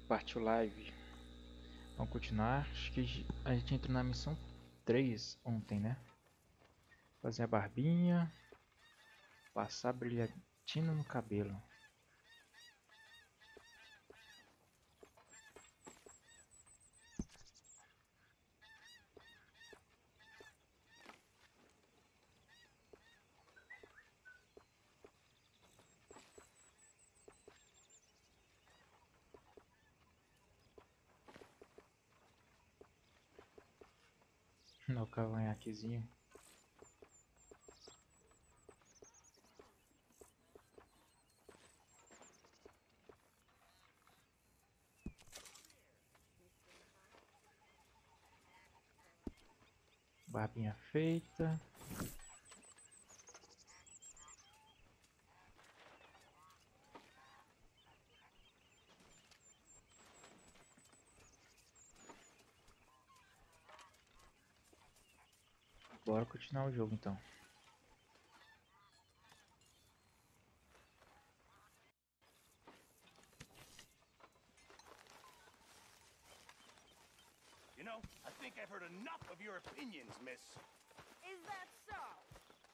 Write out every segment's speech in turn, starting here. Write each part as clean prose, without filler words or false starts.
Partiu live. Vamos continuar. Acho que a gente entrou na missão 3 ontem, né? Fazer a barbinha. Passar brilhantina no cabelo. No cavanhaquezinho. Barbinha feita. Bora continuar o jogo então. You know, I think I've heard enough of your opinions, miss. Is that so?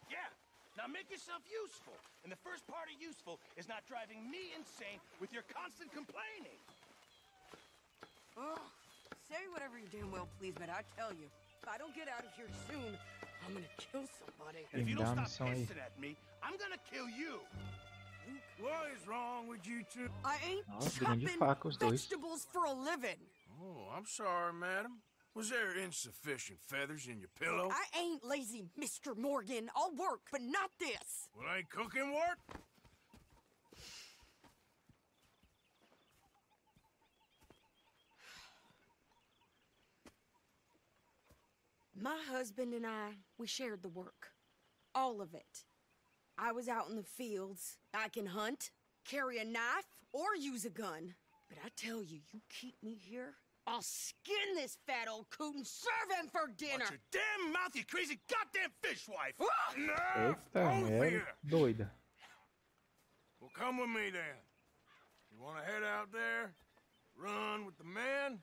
Yeah. Now make yourself useful. And the first part of useful is not driving me insane with your constant complaining. Ugh. Say whatever you damn well please, but I tell you, if I don't get out of here soon, I'm gonna kill somebody. And if you don't Dá uma stop missão aí. pissing at me, I'm gonna kill you. What is wrong with you two? I ain't Nossa, briga de chopping faca os dois. vegetables for a living. Oh, I'm sorry, madam. Was there insufficient feathers in your pillow? I ain't lazy, Mr. Morgan. I'll work, but not this. Well, ain't cooking work? My husband and I, we shared the work. All of it. I was out in the fields. I can hunt, carry a knife, or use a gun. But I tell you, you keep me here, I'll skin this fat old coot and serve him for dinner. Watch your damn mouth, you crazy goddamn fishwife! Enough! Eita, Both of é you. doida. Well, come with me then. You want to head out there, run with the men?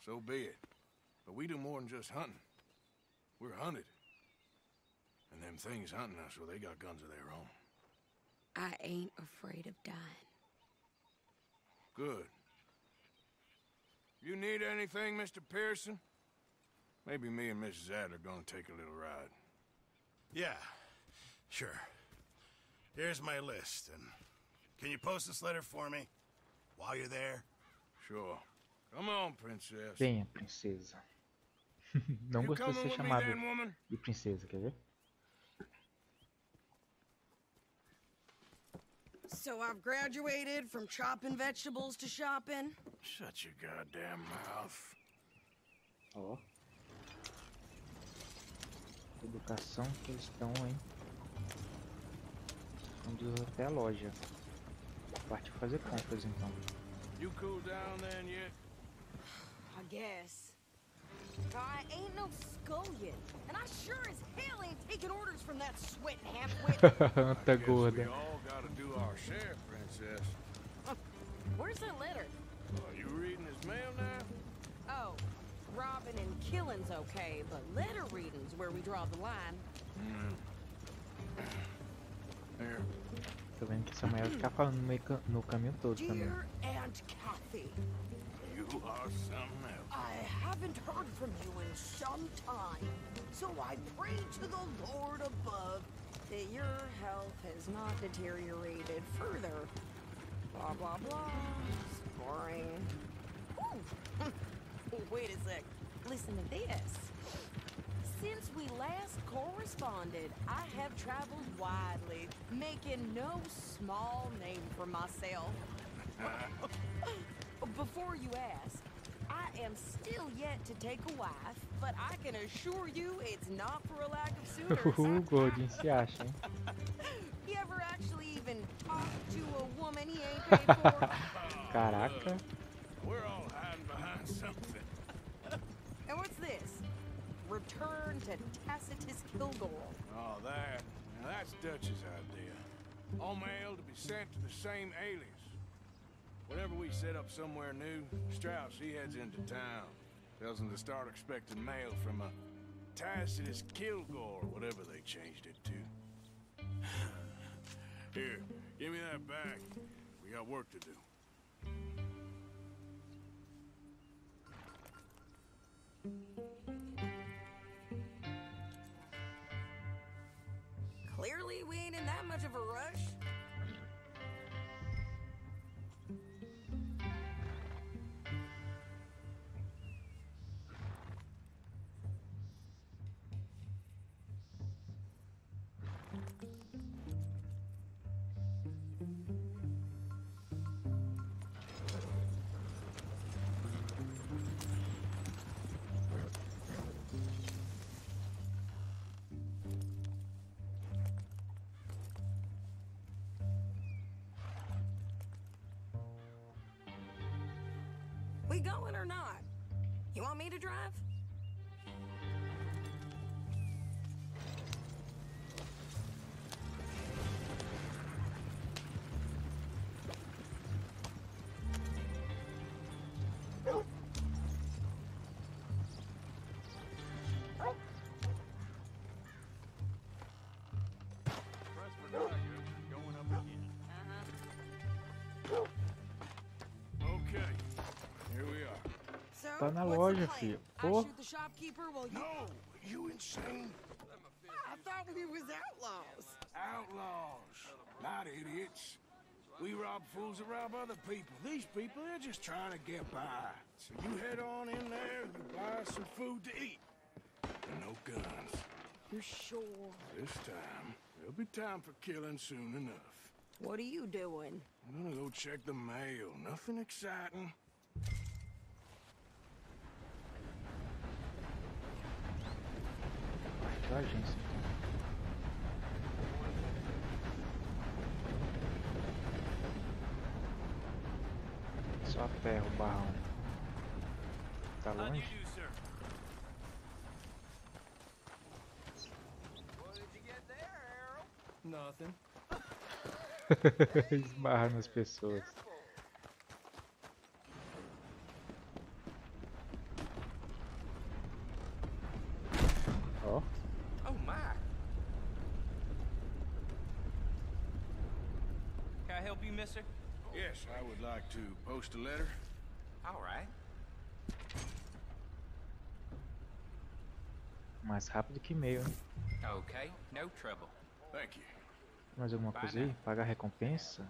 So be it. But we do more than just hunting. We're hunted. And them things hunting us, well, they got guns of their own. I ain't afraid of dying. Good. You need anything, Mr. Pearson? Maybe me and Mrs. Adler are gonna take a little ride. Yeah, sure. Here's my list, and can you post this letter for me while you're there? Sure. Come on, princess. Venha, princesa. Não You gostou de coming ser with me chamado then, woman? de princesa, quer ver? So I've graduated from chopping vegetables to shopping. Shut your goddamn mouth. Ó. Educação que eles estão, hein? Onde até a loja. Partiu fazer compras então. You cool down then yet? I guess. I ain't no scullion, and I sure as hell ain't taking orders from that sweating half-wit. Tá We gorda. all gotta do our share, princess. Where's that letter? Are you reading his mail now? Oh, robbing and killing's okay, but letter reading's where we draw the line. Here. Tô vendo que essa mulher vai ficar falando no caminho todo também. Dear Aunt Kathy, You are something else. I haven't heard from you in some time, so I pray to the Lord above that your health has not deteriorated further. Blah, blah, blah. It's boring. Ooh. Wait a sec. Listen to this. Since we last corresponded, I have traveled widely, making no small name for myself. Before you ask, I am still yet to take a wife, but I can assure you it's not for a lack of suitors. O Gordon se acha, hein? You ever actually even talked to a woman he ain't paid for? Caraca. We're all hiding behind something. And what's this? Return to Tacitus Kilgore. Oh, that. Now that's Dutch's idea. All mail to be sent to the same alias. Whenever we set up somewhere new, Strauss, he heads into town. Tells them to start expecting mail from a Tacitus Kilgore, whatever they changed it to. Here, give me that back. We got work to do. Clearly, we ain't in that much of a rush. We going or not? You want me to drive? Tá na loja, filho. Pô. No, you insane? I thought we was outlaws. Outlaws, not idiots. We rob fools that rob other people. These people, they're just trying to get by. So you head on in there and buy some food to eat. And no guns. You're sure? This time, there'll be time for killing soon enough. What are you doing? I'm gonna go check the mail. Nothing exciting. Da agência. Só a pé o barrão. Tá longe? Nothing. Esbarra nas pessoas. Ó. Oh my. Can I help you, mister? Yes, I would like to post a letter. All right. Mais rápido que e-mail, hein? Okay, no trouble. Thank you. Mais alguma coisa aí? Pagar recompensa?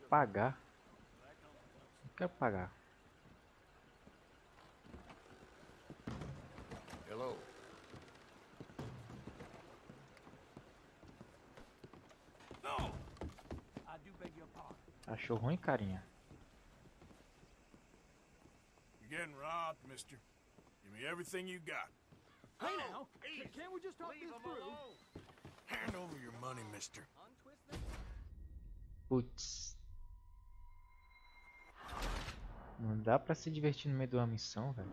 Pagar? Não quero pagar. Hello. No. I do beg your pardon. Achou ruim, carinha? You're getting robbed, mister. Give me everything you got. Hey now, can't we just talk this through? Hand over your money, mister. Putz. Não dá pra se divertir no meio de uma missão, velho.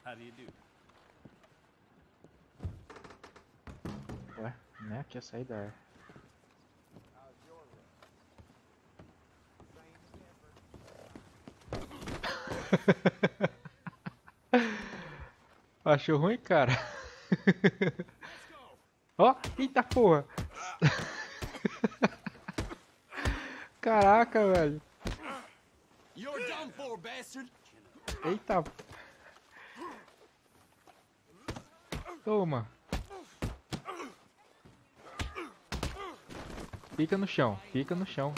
How do you do? Ué, né? Aqui a saída é. Achou ruim, cara? Ó, eita porra! Caraca, velho! You're done for, bastard. Eita! Toma! Fica no chão, fica no chão.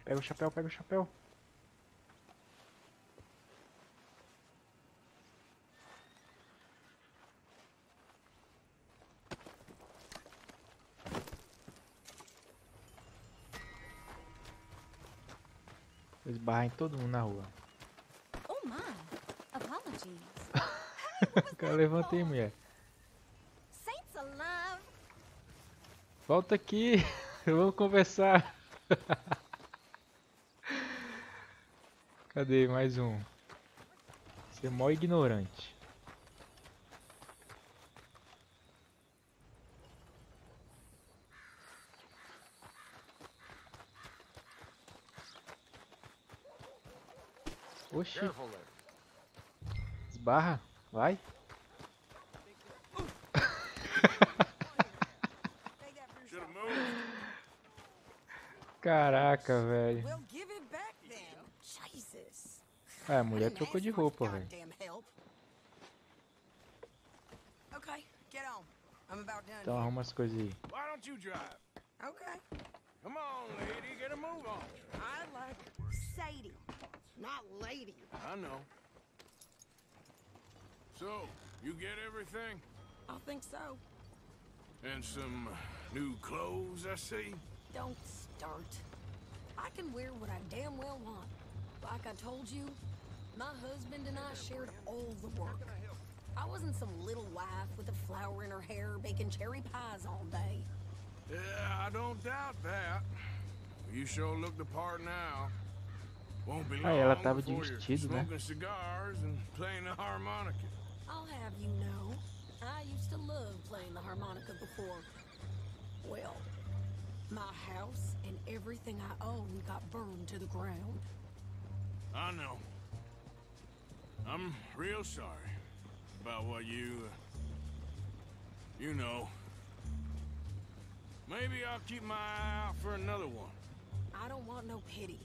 Pega o chapéu, pega o chapéu. Esbarra em todo mundo na rua. Oh my, apologies. Cara, levantei, mulher. Saints alive. Volta aqui, vamos conversar. Cadê mais um? Você é mó ignorante. Oxi, Careful there. esbarra, vai. Should have moved. Caraca, velho. Well, give it back then. Jesus. Ah, a mulher trocou de roupa, velho. Goddamn help. Okay, get on. I'm about done. Então arruma as coisas aí. Why don't you drive? Okay. Come on, lady, get a move on. I like Sadie, not lady. I know. So, you get everything? I think so. And some new clothes, I see? Don't start. I can wear what I damn well want. Like I told you, my husband and I shared all the work. I wasn't some little wife with a flower in her hair baking cherry pies all day. Yeah, I don't doubt that. You sure look the part now. Won't be long Ah, ela tava de before you're vestido, né? smoking cigars and playing the harmonica. I'll have you know, I used to love playing the harmonica before. Well, my house and everything I own got burned to the ground. I know. I'm real sorry about what you know. Maybe I'll keep my eye out for another one. I don't want no pity.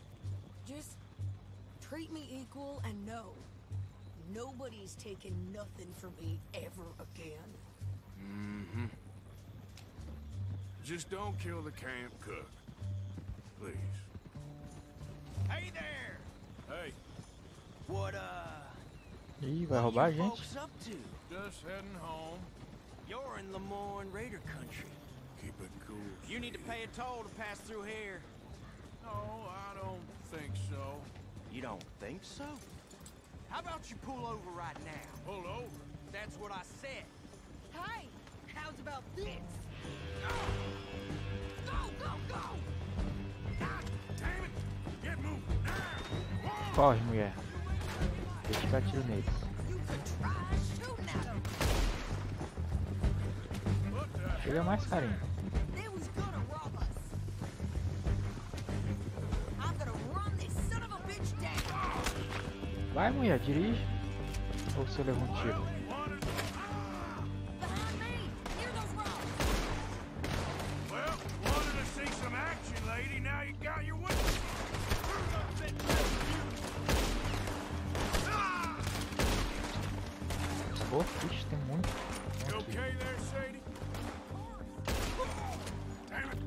Just treat me equal and know nobody's taking nothing from me ever again. Mm-hmm. Just don't kill the camp cook. Please. Hey there! Hey, What, Ih, vai roubar a you gente. folks up to? just heading home. You're in Lemoyne Raider country. Keep it cool. You need to pay a toll to pass through here. No, I don't think so. You don't think so? How about you pull over right now? Pull over. That's what I said. Hey, how's about this? God damn it! Get moving now! Corre, mulher. Deixa eu dar tiro neles. You could try shooting at them. What the Chega mais, carinha. They was gonna rob us. I'm gonna run this son of a bitch down. Vai, mulher, dirige. Ou você leva um tiro? Behind me. Near those rocks. Well, wanted to see some action, lady. Now you got your way. Pô, ixi, tem muito. You okay there, Sadie? Damn it!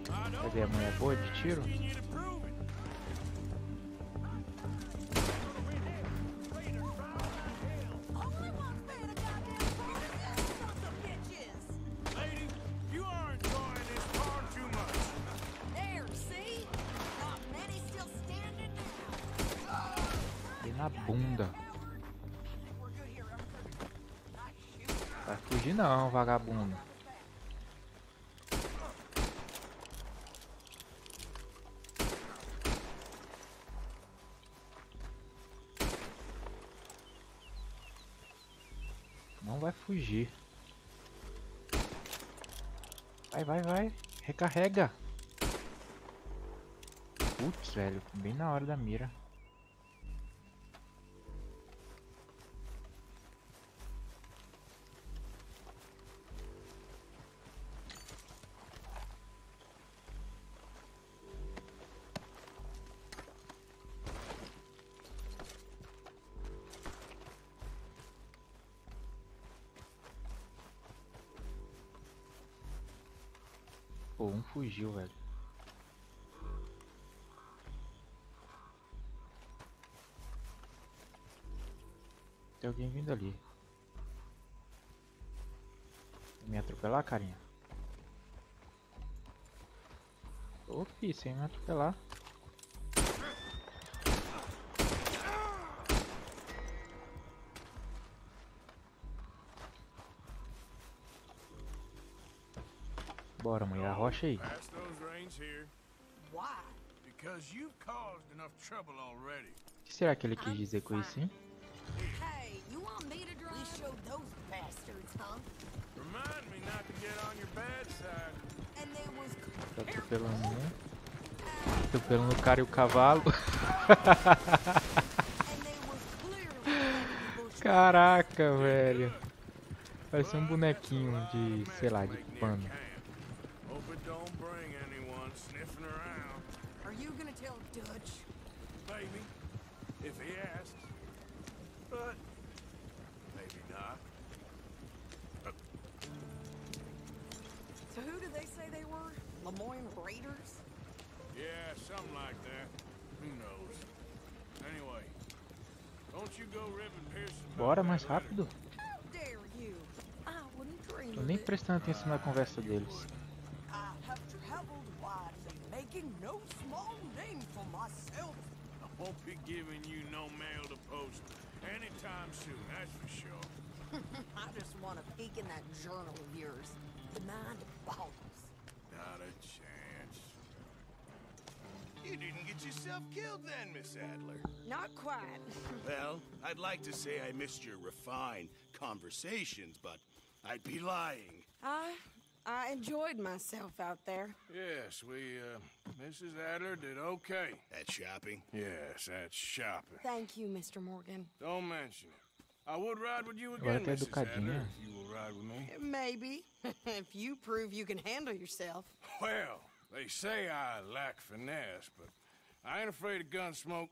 I don't Cadê a mulher boa de tiro? need you to prove it. Only one's paying a goddamn price. Sons of bitches. Lady, you are enjoying this far too much. There, see? Not many still standing now. E na bunda. We're good here, Vai fugir não, vagabundo. Não vai fugir. Vai, vai, vai. Recarrega. Putz, velho. Bem na hora da mira. Pô, um fugiu, velho. Tem alguém vindo ali. Vai me atropelar, carinha? Ô, fi, sem me atropelar. Bora, mulher, arrocha aí. Pass those reins here, Why? because you've caused enough trouble already. O que será que ele quis dizer com isso, hein? Hey, you want me to drive? We showed those bastards, huh? Remind me not to get on your bad Tô atropelando um. Atropelando o cara e o cavalo. Caraca, velho. Parece um bonequinho de, sei lá, de pano. Hope it don't bring anyone sniffing around. Are you gonna tell Dutch? Maybe, if he asks. But maybe not. So who did they say they were? Lemoyne Raiders? Yeah, something like that. Who knows? Anyway, don't you go ripping Pearson. Bora mais rápido. How dare you? I wouldn't dream Tô of nem it. prestando atenção na conversa deles. I have traveled widely, making no small name for myself. I won't be giving you no mail to post anytime soon, that's for sure. I just want to peek in that journal of yours. The mind boggles. Not a chance. You didn't get yourself killed then, Miss Adler. Not quite. Well, I'd like to say I missed your refined conversations, but I'd be lying. I enjoyed myself out there. Yes, Mrs. Adler did okay. At shopping? Yes, that's shopping. Thank you, Mr. Morgan. Don't mention it. I would ride with you Agora again, tá Mrs. Adler, educadinha. if you will ride with me. Maybe. If you prove you can handle yourself. Well, they say I lack finesse, but I ain't afraid of gun smoke.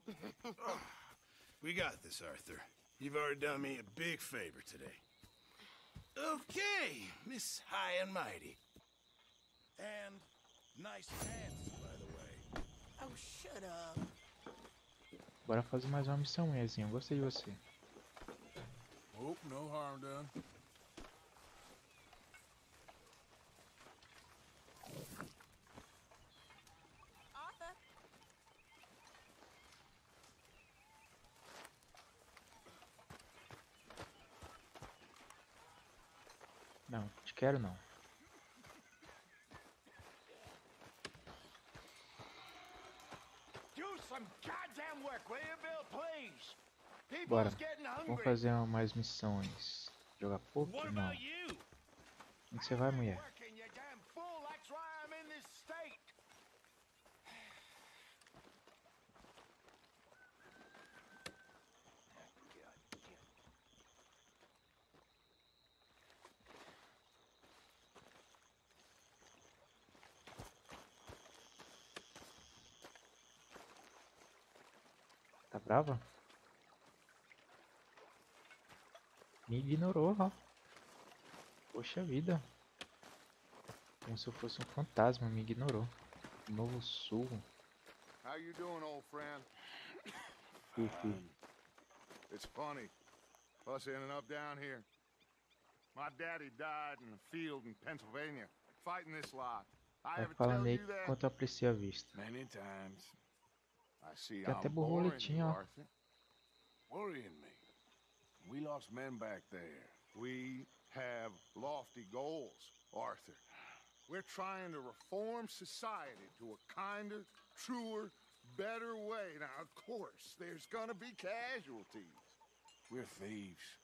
We got this, Arthur. You've already done me a big favor today. Okay, Miss High and Mighty. And nice pants, by the way. Oh, shut up. Bora fazer mais uma missão, Ezinho. Gostei de você. Oh, no harm done. Arthur. Não, te quero não. Do some goddamn work, will you, Bill, please? Bora. People's getting Vamos hungry. fazer mais missões. Jogar poker? Não. Onde você vai, mulher? Working, you damn fool. That's why I'm in this state. Tá brava? Me ignorou, ó. Poxa vida. Como se eu fosse um fantasma, me ignorou. Novo surro. How you doing, old friend? Fifi. It's funny, us ending up down here. My daddy died in a field in Pennsylvania, fighting this lot. I Vai ever falando tell aí you that? quanto eu aprecio a vista. Many times. I see Tem até I'm boring borboletinha, you, ó. Arthur. Worrying me. We lost men back there. We have lofty goals, Arthur. We're trying to reform society to a kinder, truer, better way. Now, of course, there's gonna be casualties. We're thieves.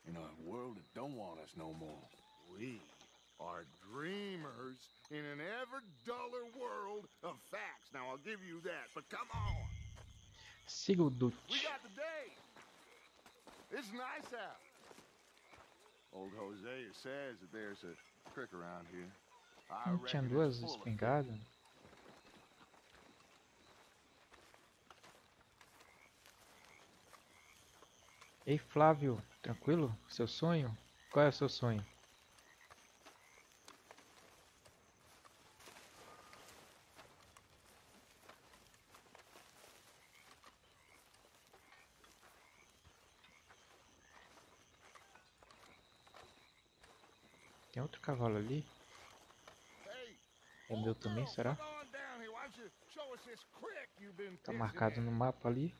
In a world that don't want us no more. We are dreamers in an ever duller world of facts. Now, I'll give you that, but come on. Siga o Dutch. We got the day. It's nice out. Old Hosea says that there's a creek around here. I Não tinha reckon duas it's full of fish. espingardas? Ei, Flávio, tranquilo? Seu sonho? Qual é o seu sonho? Tem outro cavalo ali? Hey, É meu também, será? come on down here. Why don't you show us this creek you've been Tá fishing marcado in? no mapa ali.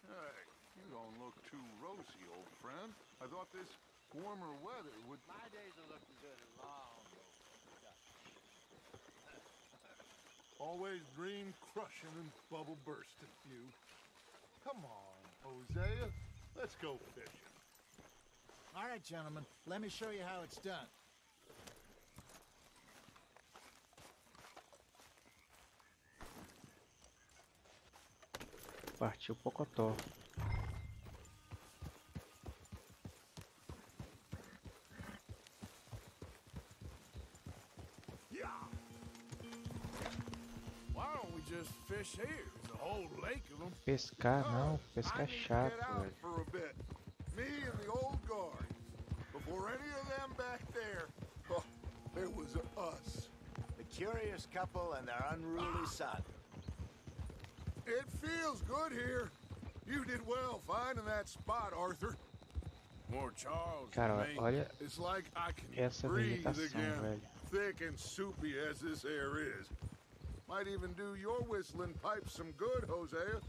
Hey, you don't look too rosy, old friend. I thought this warmer weather would... My days are looking good and long Always dream crushing and bubble bursting, you. Come on, Hosea. Let's go fishing. All right, gentlemen, let me show you how it's done. Partiu Pocotó. Why don't we just fish here? There's a whole lake of them. Pescar não, pescar é chato, Get out velho. for a bit. Me and the old guard. Before any of them back there, oh, there was us. The curious couple and their unruly son. It feels good here. You did well finding that spot, Arthur. More Charles Cara, than me. olha It's like I can essa breathe vegetação, again. velho. Thick and soupy as this air is. Might even do your whistling pipes some good, Hosea.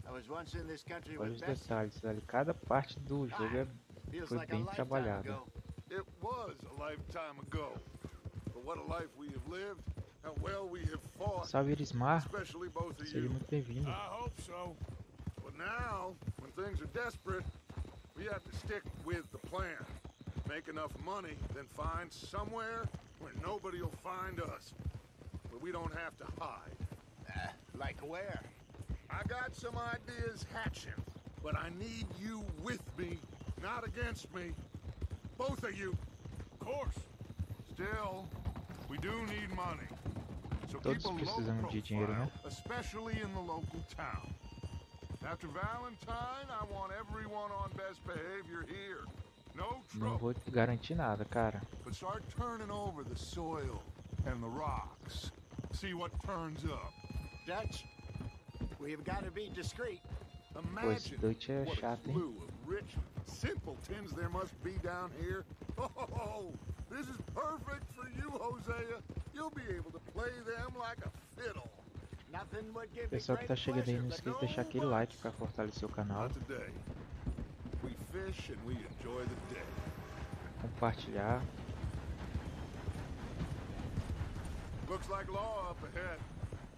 I was once in this country Olha with os Bessie. detalhes, velho. Cada parte do jogo Feels foi like a bem lifetime trabalhada. ago. It was a lifetime ago. But what a life we have lived. How well we have fought. Salve Irismar, Especially both of seja you. muito bem-vindo. I hope so. But now, when things are desperate, we have to stick with the plan. Make enough money, then find somewhere where nobody will find us. Where we don't have to hide. Like where? I got some ideas hatching, but I need you with me, not against me. Both of you. Of course. Still, we do need money. So Todos keep a low precisamos de dinheiro, né? profile, especially in the local town. After Valentine, I want everyone on best behavior here. No Não trouble. vou garantir nada, cara. But start turning over the soil and the rocks. See what turns up. Dutch, we've got to be discreet. Pô, esse Imagine Dutch é what a chato, hein? slew of rich simpletons there must be down here. Oh, this is perfect for you, Hosea. You'll be able to play them like a fiddle. Nothing would give me Pessoal que tá greater chegando aí, pleasure, não but esqueça de deixar aquele like para fortalecer o canal, Not today. We fish and we enjoy the day. compartilhar. Looks like law up ahead.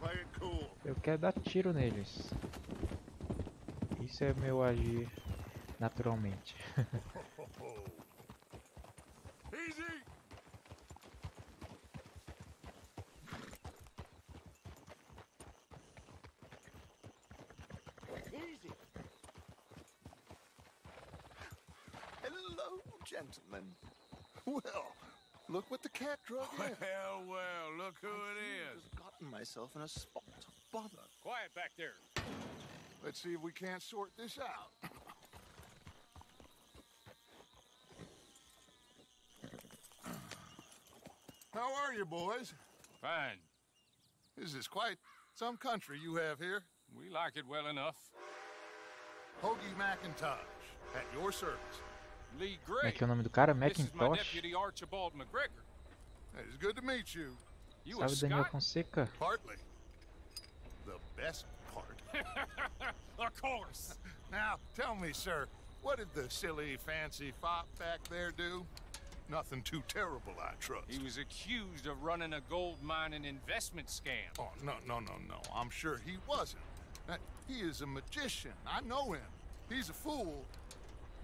Play it cool. Eu quero dar tiro neles. Isso é meu agir naturalmente. Easy. Easy. Hello, gentlemen. Well, look what the cat drug in. Well, look who it is. I've gotten myself in a spot of bother. Quiet back there. Let's see if we can't sort this out. How are you, boys? Fine. This is quite some country you have here. We like it well enough. Hoagie McIntosh, at your service. Lee Como é Gray. que é o nome do cara? This is my Macintosh? deputy Archibald McGregor. It's good to meet you. You a Salve Daniel Scot? Fonseca. Partly. The best part. Of course. Now, tell me, sir, what did the silly, fancy fop back there do? Nothing too terrible, I trust. He was accused of running a gold mining investment scam. Oh, no. I'm sure he wasn't. He is a magician. I know him. He's a fool,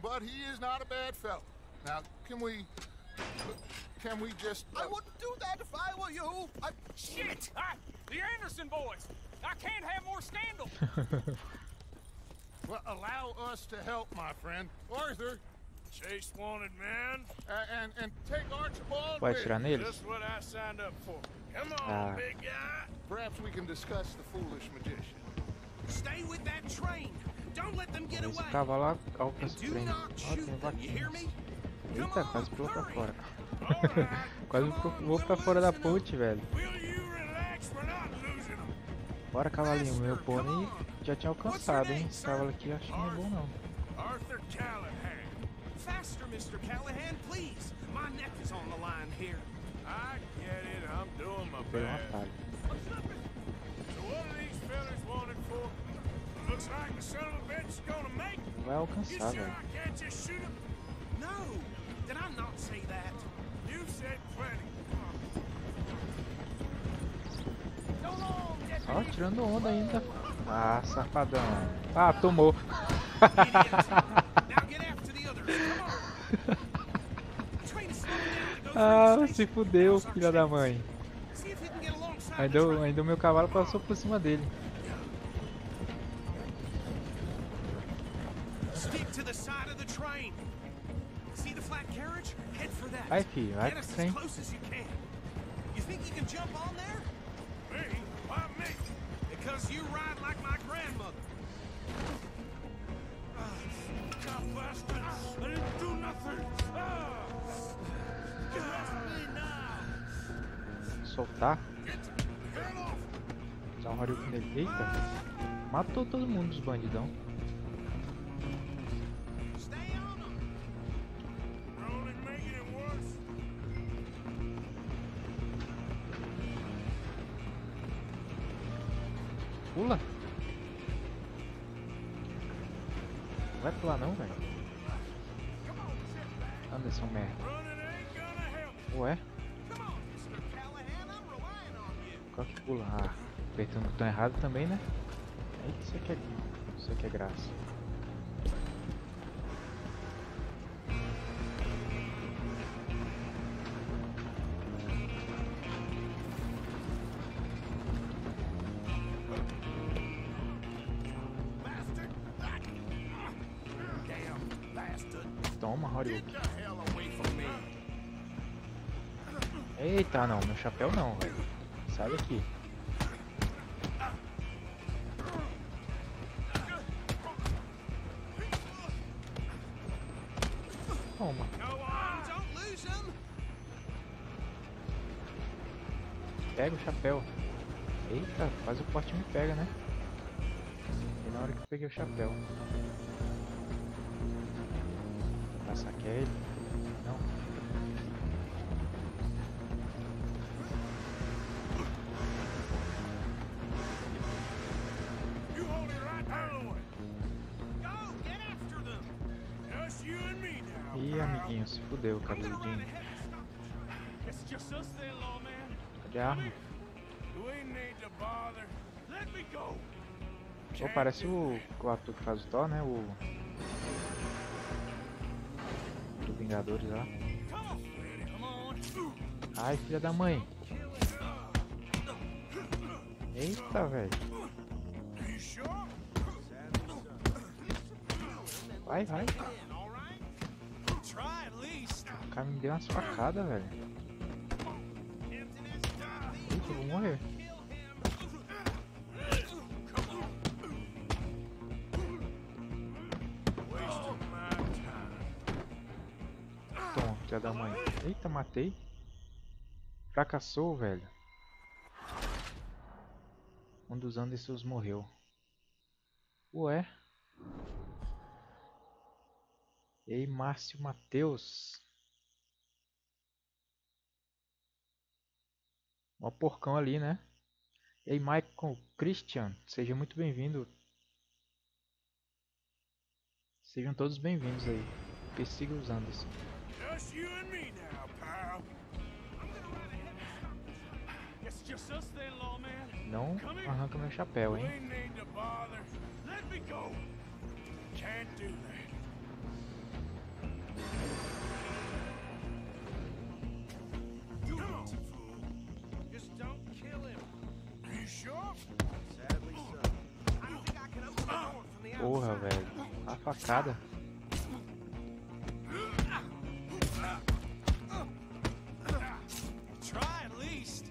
but he is not a bad fellow. Now, can we just... I wouldn't do that if I were you. Shit! The Anderson boys! I can't have more scandal! Well, allow us to help, my friend. Arthur, Chase wanted man. and take Archibald Vai with atirar you. neles? Just what I signed up for. Come on, Ah. big guy. Perhaps we can discuss the foolish magician. Stay with that train. Don't let them get Esse away. cavalo alcança o Do trem. not Ó, shoot tem them, you hear vaquinhas. me? Eita, quase pulou pra fora. All right. Quase Come on, voou pra we'll fora da loosen up. ponte, velho. Will you relax? We're not losing them. Bora, cavalinho. Meu Faster, come pônei on. já tinha alcançado, hein? Esse cavalo aqui eu acho que não é bom, não. Arthur Callahan. Faster, Mr. Callahan, please. My neck is on the line here. I get it. I'm doing my Foi um best. atalho. So what are these fellas wanted for? Looks like the son of a bitch is gonna make. Não vai You alcançar, sure velho. I can't just shoot him? No, did I not say that? You said plenty. Ó, tirando onda ainda. Ah, safadão. Ah, tomou. Now get after the others. Come on. The train is slowing down to go Ah, through the se station. fudeu, Now's our filha da chance. mãe. See if you can get alongside the train. Ainda o meu cavalo passou por cima dele. to the side of the train. See the flat carriage? Head for that. Vai, filho, vai Get pro us trem. as close as you can. You think you can jump on there? Me? Why me? Because you ride like my grandmother. God bastard! I didn't do nothing! Arrest me now! Soltar. Get off! Usar um Hadouken nele. Eita. Matou todo mundo dos bandidão. Stay on them. You're only making it worse. Pula. Não vai pular não, velho. Anderson merda. Running ain't gonna help. Ué? Come on, Mr. Callahan, I'm relying on you. Qual que pula? Ah, apertando o botão errado também, né? Aí que isso aqui é graça. Bastard. Damn bastard. Toma, Hadouken. Get the hell away from me. Eita, não, meu chapéu não, velho. Sai daqui. Toma. Go on, don't lose him. Pega o chapéu. Eita, quase o porte me pega, né? E na hora que eu peguei o chapéu. Passar aquele. Não. You hold it right out of the way. Go, get after them. Just you and me now. Ih, amiguinho, se fudeu, cabeludinho. It's just us then, lawman. Cadê a arma? We need to bother. Let me go. Pô, parece o ator que faz o Thor, né? O do Vingadores lá. Ai, filha da mãe. Eita, velho. You sure? Vai, vai. All right? Try at least. O cara me deu umas facadas, velho. Eita, eu vou morrer. Wasting my time. Toma, filha da mãe. Eita, matei. Fracassou, velho. Um dos Andersons morreu. Ué? Ei, Márcio Matheus. Ó, porcão ali, né? Ei, Michael Christian. Seja muito bem-vindo. Sejam todos bem-vindos aí. Persiga os Anderson. Just you and me now, pal. It's just us then, lawman. Não arranca meu chapéu, We hein? need to bother. Let me go. Can't do that. Do it, fool. Just don't kill him. You sure? Sadly so. I don't think I can open the door from the Porra, outside. velho. A facada. Try at least.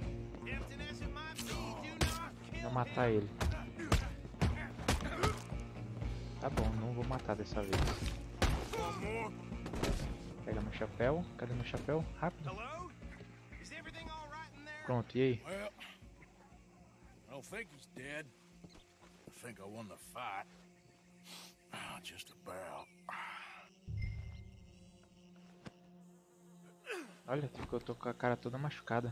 Tempting as it might be, do not kill Vou matar ele. Tá bom, não vou matar dessa vez. One more. Pega meu chapéu. Cadê meu chapéu? Rápido. Hello? Is everything all right in there? Pronto, e aí? Well, I don't think he's dead. I think I won the fight. Just about. Olha, eu tô com a cara toda machucada.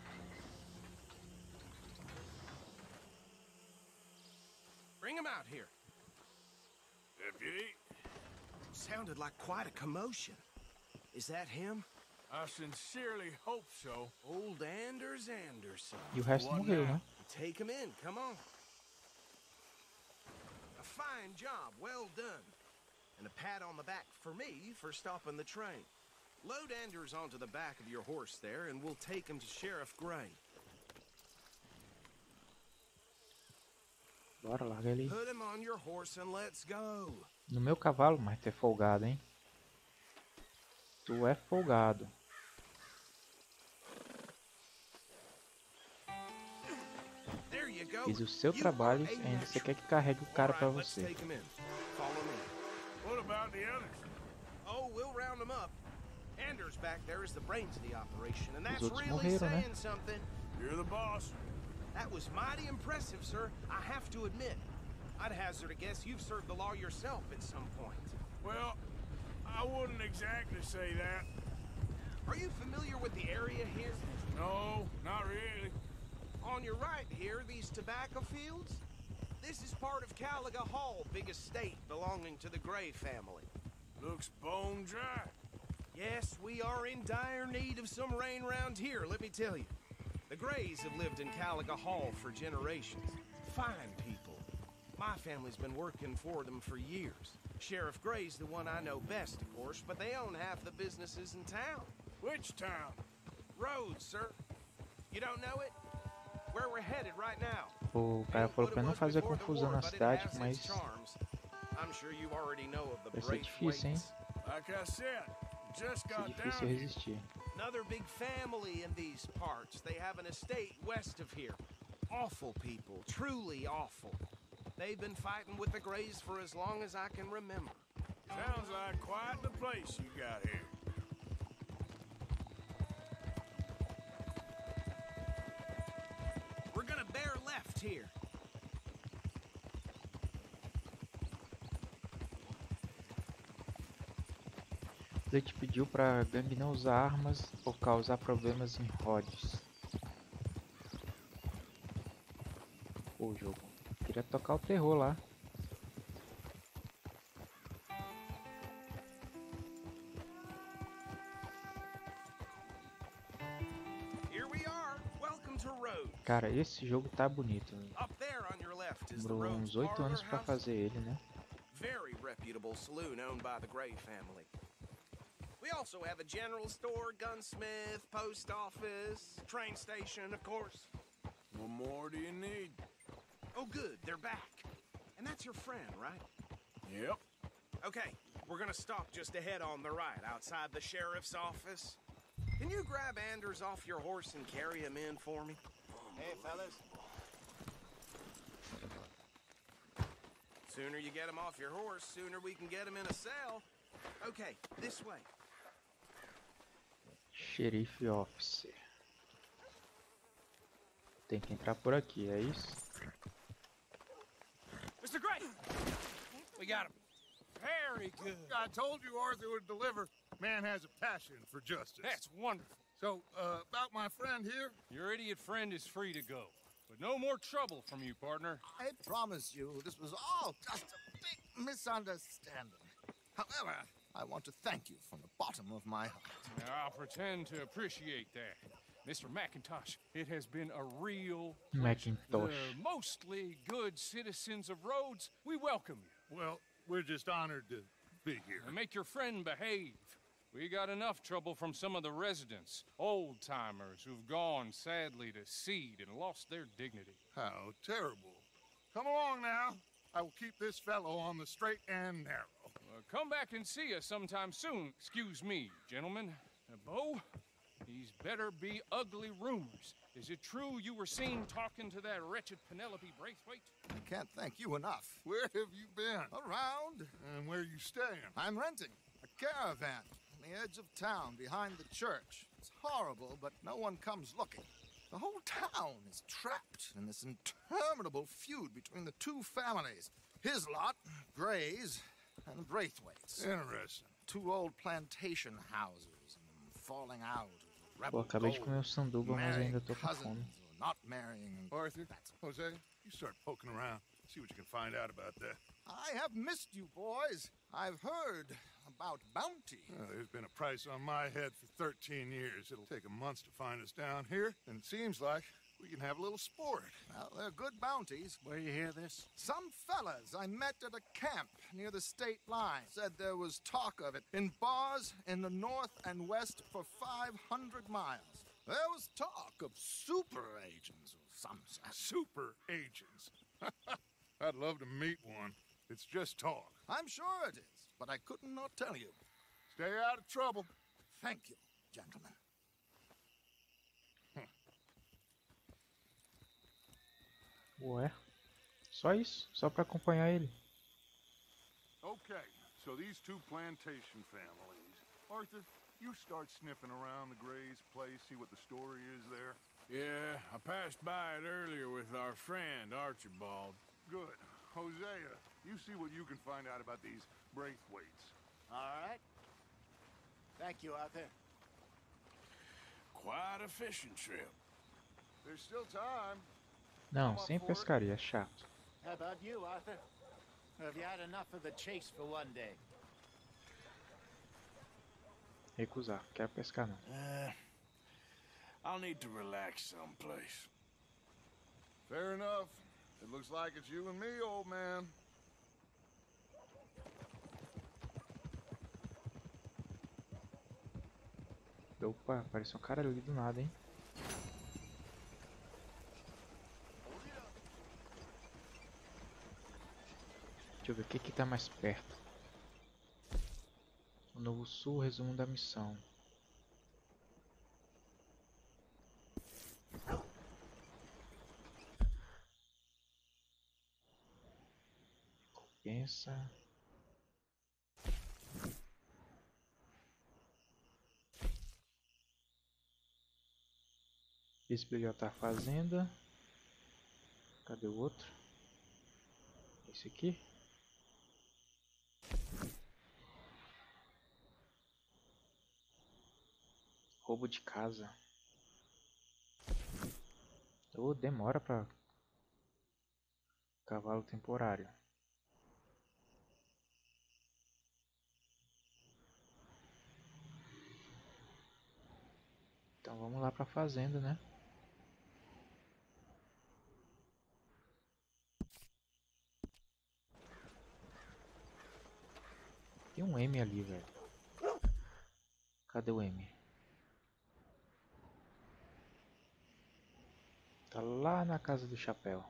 Bring him out here. Deputy, Sounded like quite a commotion. Is that him? I sincerely hope so. Old Anders Anderson. E o resto morreu, né? Take him in, come on. A fine job, well done. And a pat on the back for me for stopping the train. Load Anders onto the back of your horse there, and we'll take him to Sheriff Gray. Bora, larga ele. Put him on your horse and let's go. No meu cavalo, mas tu é folgado, hein? Tu é folgado. There you go. Fiz o seu trabalho e ainda você quer que carregue o cara pra Let's você. take him in. Follow me. What about the others? Oh, we'll round them up. Anders back there is the brains of the operation, and that's outros really morreram, né? saying something. You're the boss. That was mighty impressive, sir. I have to admit. I'd hazard a guess you've served the law yourself at some point. Well, I wouldn't exactly say that. Are you familiar with the area here? No, not really. On your right here, these tobacco fields? This is part of Caliga Hall, big estate belonging to the Gray family. Looks bone dry. Yes, we are in dire need of some rain round here, let me tell you. The Grays have lived in Caliga Hall for generations. Fine people. My family's been working for them for years. Sheriff Gray's the one I know best, of course, but they own half the businesses in town. Which town? Rhodes, sir. You don't know it? Where we're headed right now. O cara falou pra não fazer confusão na cidade, mas I'm sure you already know of the vai ser difícil, hein? Like I said, just Vai got ser down difícil here. resistir. Another big family in these parts. They have an estate west of here. Awful people, truly awful. They've been fighting with the Grays for as long as I can remember. Sounds like quite the place you got here. We're gonna bear left here. Ele te pediu pra gangue não usar armas ou causar problemas em Rhodes. Pô, jogo. Queria tocar o terror lá. Here we are. Welcome to Rhodes. Cara, esse jogo tá bonito. Up there on your left is the Demorou Rhodes uns 8 Parlor anos pra House. fazer ele, né? Very reputable saloon owned by the Gray family. We also have a general store, gunsmith, post office, train station, of course. What more do you need? Oh, good, they're back. And that's your friend, right? Yep. Okay, we're gonna stop just ahead on the right, outside the sheriff's office. Can you grab Anders off your horse and carry him in for me? Hey, fellas. Sooner you get him off your horse, sooner we can get him in a cell. Okay, this way. Xerife Officer. Tem que entrar por aqui, é isso? Mr. Gray! We got him. Very good. I told you Arthur would deliver. Man has a passion for justice. That's wonderful. So, about my friend here? Your idiot friend is free to go. But no more trouble from you, partner. I promise you, this was all just a big misunderstanding. However, I want to thank you from the bottom of my heart. Now, I'll pretend to appreciate that. Mr. McIntosh, it has been a real Macintosh. The mostly good citizens of Rhodes, we welcome you. Well, we're just honored to be here. And make your friend behave. We got enough trouble from some of the residents, old-timers who've gone, sadly, to seed and lost their dignity. How terrible. Come along now. I will keep this fellow on the straight and narrow. Come back and see us sometime soon. Excuse me, gentlemen. Bo, these better be ugly rumors. Is it true you were seen talking to that wretched Penelope Braithwaite? I can't thank you enough. Where have you been? Around. And where you staying? I'm renting a caravan on the edge of town behind the church. It's horrible, but no one comes looking. The whole town is trapped in this interminable feud between the two families. His lot, Gray's, and the Braithwaites. Interesting. Two old plantation houses falling out. Pô, acabei de comer um sanduba, mas ainda tô com Cousins fome. or not marrying. Arthur, Jose, you start poking around. See what you can find out about that. I have missed you, boys. I've heard about bounty. Well, there's been a price on my head for 13 years. It'll take a month to find us down here, and it seems like we can have a little sport. Well, they're good bounties. Where you hear this? Some fellas I met at a camp near the state line said there was talk of it in bars in the north and west for 500 miles. There was talk of super agents or some such. Super agents. I'd love to meet one. It's just talk. I'm sure it is, but I could not tell you. Stay out of trouble. Thank you, gentlemen. Ué, só isso? Só pra acompanhar ele? Okay, so these two plantation families. Arthur, you start sniffing around the Gray's place, see what the story is there. Yeah, I passed by it earlier with our friend, Archibald. Good. Hosea, you see what you can find out about these Braithwaites. All right. Thank you, Arthur. Quite a fishing trip. There's still time. Não, sem pescaria, é chato. How about you, Arthur? Have you had enough of the chase for one day? Recusar, quero pescar não. I'll need to relax someplace. Fair enough. It looks like it's you and me, old man. Opa, apareceu um cara ali do nada, hein? Deixa eu ver o que tá mais perto. O Novo Sul, resumo da missão. Compensa. Bisbilhotar a fazenda. Cadê o outro? Esse aqui? Roubo de casa. Oh, demora pra... Cavalo temporário. Então vamos lá pra fazenda, né? Tem um M ali, velho. Cadê o M? Tá lá na casa do chapéu.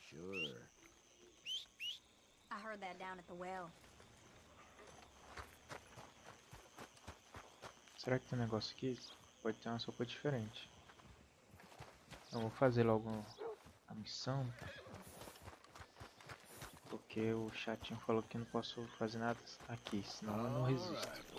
Sure. I heard that down at the well. Será que tem um negócio aqui? Pode ter uma sopa diferente. Eu vou fazer logo a missão. Porque o chatinho falou que não posso fazer nada aqui, senão eu não resisto.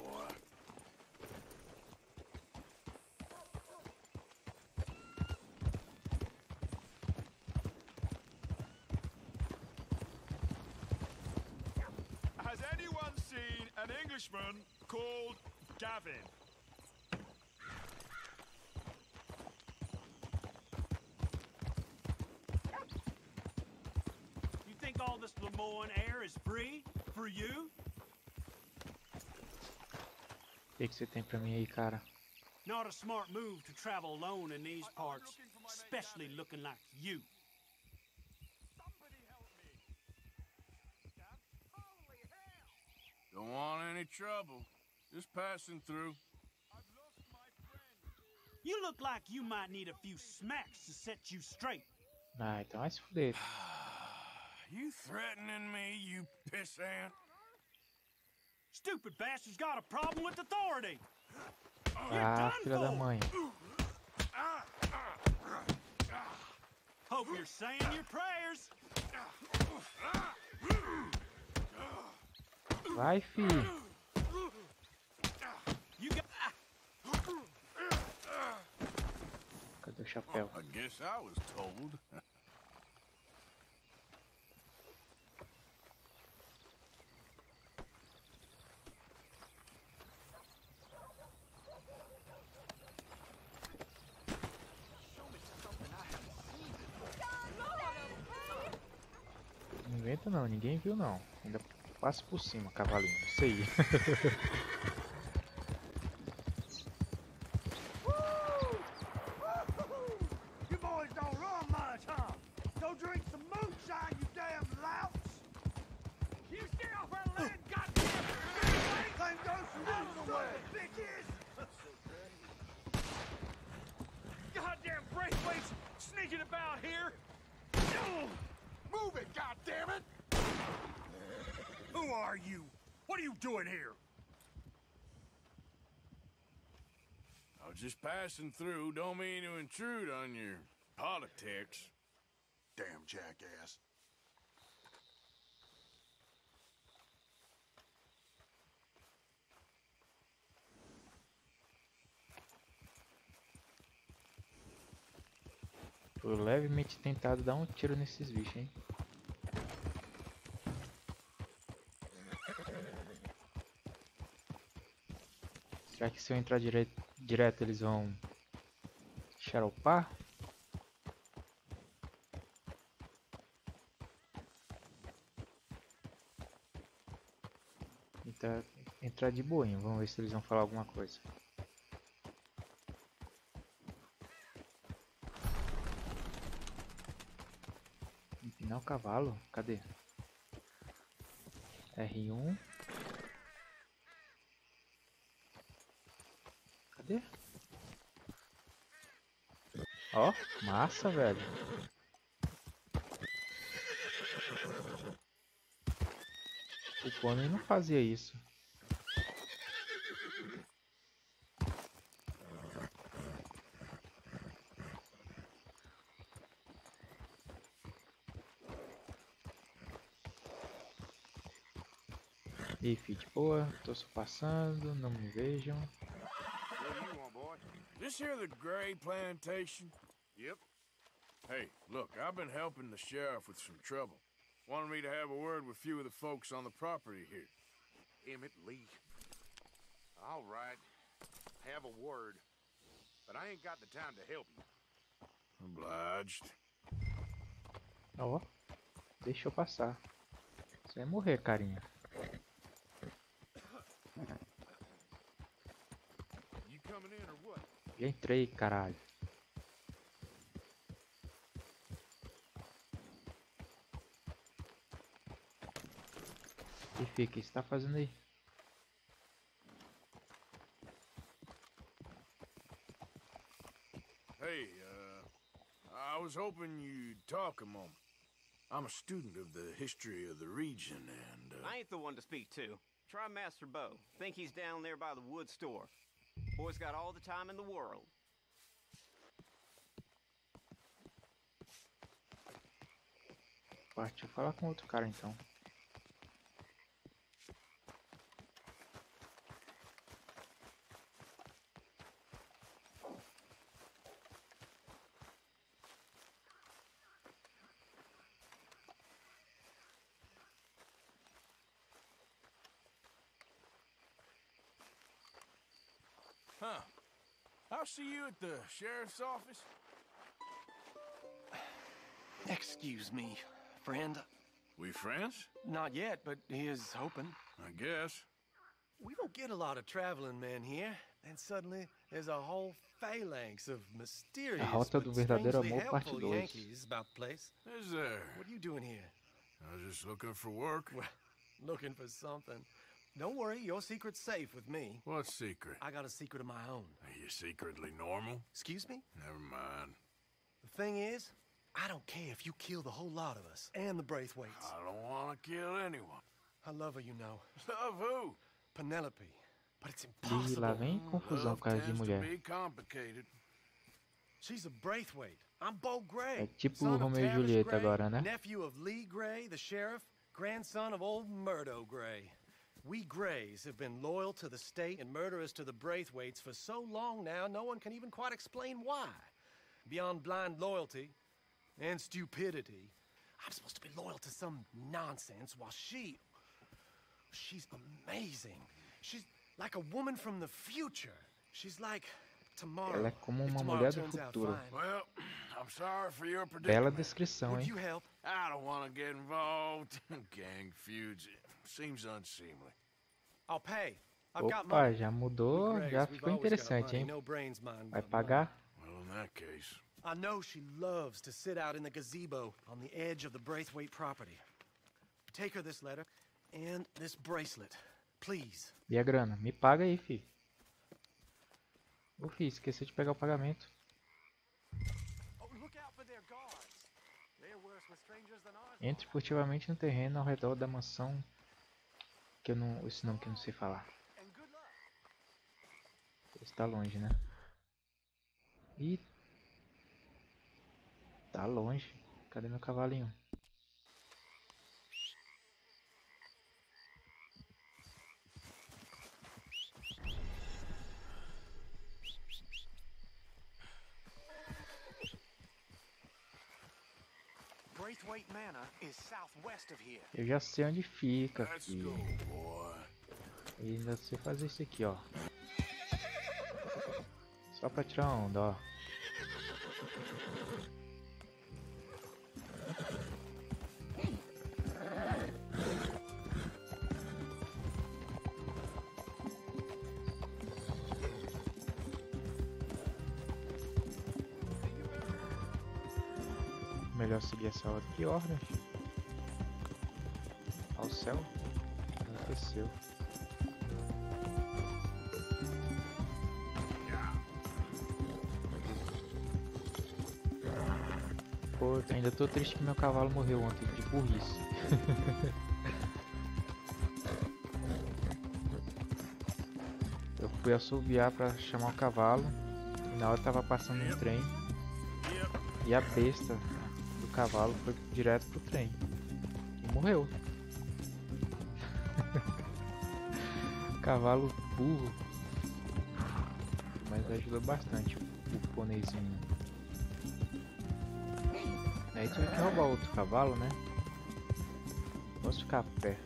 Has anyone seen an Englishman called Gavin? All this Lemoyne air is free for you? O que você tem pra mim aí, cara? Not a smart move to travel alone in these parts, especially looking like you. Don't want any trouble. Just passing through. You look like you might need a few smacks to set you straight. Ah, então vai se fuder. You threatening me, you pissant? Stupid bastard's got a problem with authority. Ah, filha da mãe. Hope you're saying your prayers. Vai, filho. Cadê o chapéu? I guess I was told. Não inventa não, ninguém viu não. Ainda passa por cima, cavalinho. Isso aí. You boys don't run much, huh? out here? Move it, goddammit! Who are you? What are you doing here? I was just passing through. Don't mean to intrude on your politics. Damn jackass. Tô levemente tentado dar um tiro nesses bichos, hein? Será que se eu entrar direto eles vão xaropar? Entrar de boinha, vamos ver se eles vão falar alguma coisa. Empinar o cavalo? Cadê? R1. Cadê? Ó, massa, velho. O pônei não fazia isso. E filho, de boa, tô só passando, não me vejam. What do you want, boy? This here the Gray plantation? Yep. Hey, look, I've been helping the sheriff with some trouble. Wanted me to have a word with a few of the folks on the property here. Emmett Lee. All right. Have a word. But I ain't got the time to help you. Obliged. Ó, deixa eu passar. Você vai morrer, carinha. You coming in or what? Já entrei, caralho. E fica, o que você tá fazendo aí? Hey, I was hoping you'd talk a moment. I'm a student of the history of the region and, I ain't the one to speak to. Try Master Bo. Think he's down there by the wood store. Boy's got all the time in the world. Deixa eu falar com outro cara então. Huh. I'll see you at the sheriff's office. Excuse me, friend. We friends? Not yet, but he is hoping. I guess. We don't get a lot of traveling men here, and suddenly there's a whole phalanx of mysterious A Rota do but Verdadeiro strangely Amor, parte helpful 2. Yankees about the place. Is there? What are you doing here? I was just looking for work. Well, looking for something. Don't worry, your secret's safe with me. What secret? I got a secret of my own. Are you secretly normal? Excuse me? Never mind. The thing is, I don't care if you kill the whole lot of us and the Braithwaites. I don't want to kill anyone. I love her, you know. Love who? Penelope. But it's E lá vem impossible. confusão por causa de Tends to mulher. be complicated. She's a Braithwaite. I'm Bo Gray. É tipo son of Romeo e Tavish Julieta Gray, agora, né? Nephew of Lee Gray, the sheriff, grandson of old Murdo Gray. We Grays have been loyal to the state and murderous to the Braithwaites for so long now, no one can even quite explain why. Beyond blind loyalty and stupidity, I'm supposed to be loyal to some nonsense while she's amazing. She's like a woman from the future. She's like tomorrow. Ela é como if uma tomorrow mulher do turns out futuro. fine. Well, I'm sorry for your Bela predicament. descrição, Would hein? you help? I don't want to get involved in gang feuds. Seems unseemly. I'll pay. I've got Opa, money. já mudou, We Grays, já we've ficou always got interessante, money, hein? no brains, mind, Vai but pagar? Well, in that case. I know she loves to sit out in the gazebo on the edge of the Braithwaite property. Take her this letter and this bracelet, please. E a grana? Me paga aí, fi. Ô, fi, esqueci de pegar o pagamento. Oh, look out for their guards. Entre furtivamente no terreno ao redor da mansão. Que eu não. Esse nome que eu não sei falar. Está longe, né? Ih. Tá longe. Cadê meu cavalinho? Eu já sei onde fica, filho. E ainda sei fazer isso aqui, ó. Só pra tirar onda, ó. Melhor seguir essa outra ordem. Ao céu. Aconteceu. Pô, ainda tô triste que meu cavalo morreu ontem de burrice. Eu fui assoviar pra chamar o cavalo. E na hora tava passando um trem. E a besta do cavalo foi direto pro trem. E morreu. Cavalo burro. Mas ajudou bastante o pôneizinho. Aí tive que roubar outro cavalo, né? Posso ficar a pé.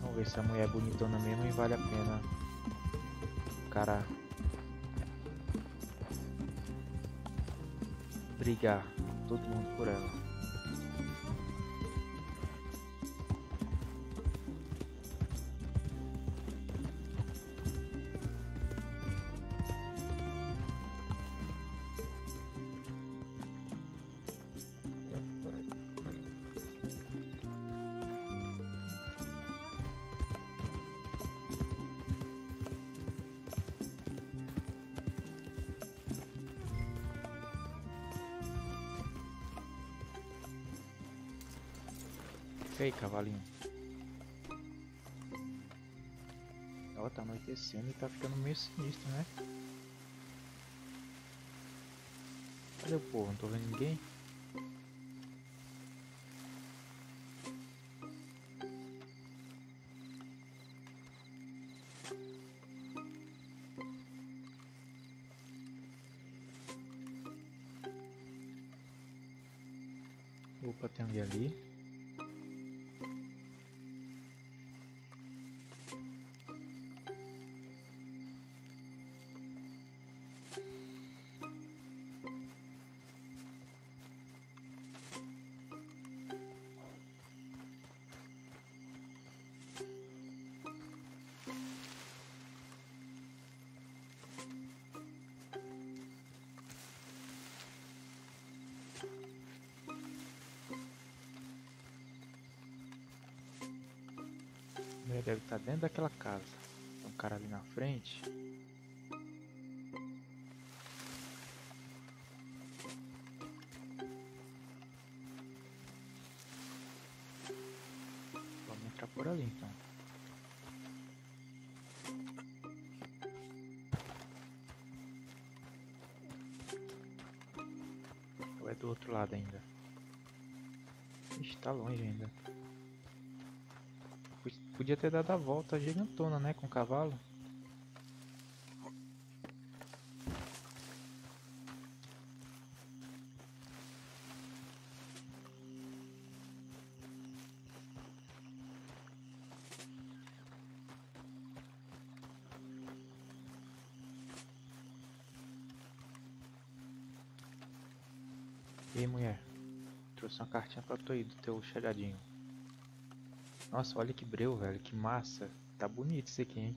Vamos ver se a mulher é bonitona mesmo e vale a pena o cara brigar todo mundo por ela. E aí, cavalinho? Ó, tá anoitecendo e tá ficando meio sinistro, né? Cadê o povo? Não tô vendo ninguém? Opa, tem alguém ali. Ele deve estar dentro daquela casa. Tem um cara ali na frente. Vamos entrar por ali então. Ou é do outro lado ainda? Ixi, tá longe ainda. Podia ter dado a volta gigantona, né, com o cavalo. E aí, mulher? Trouxe uma cartinha pra tu aí do teu chegadinho. Nossa, olha que breu, velho. Que massa. Tá bonito isso aqui, hein?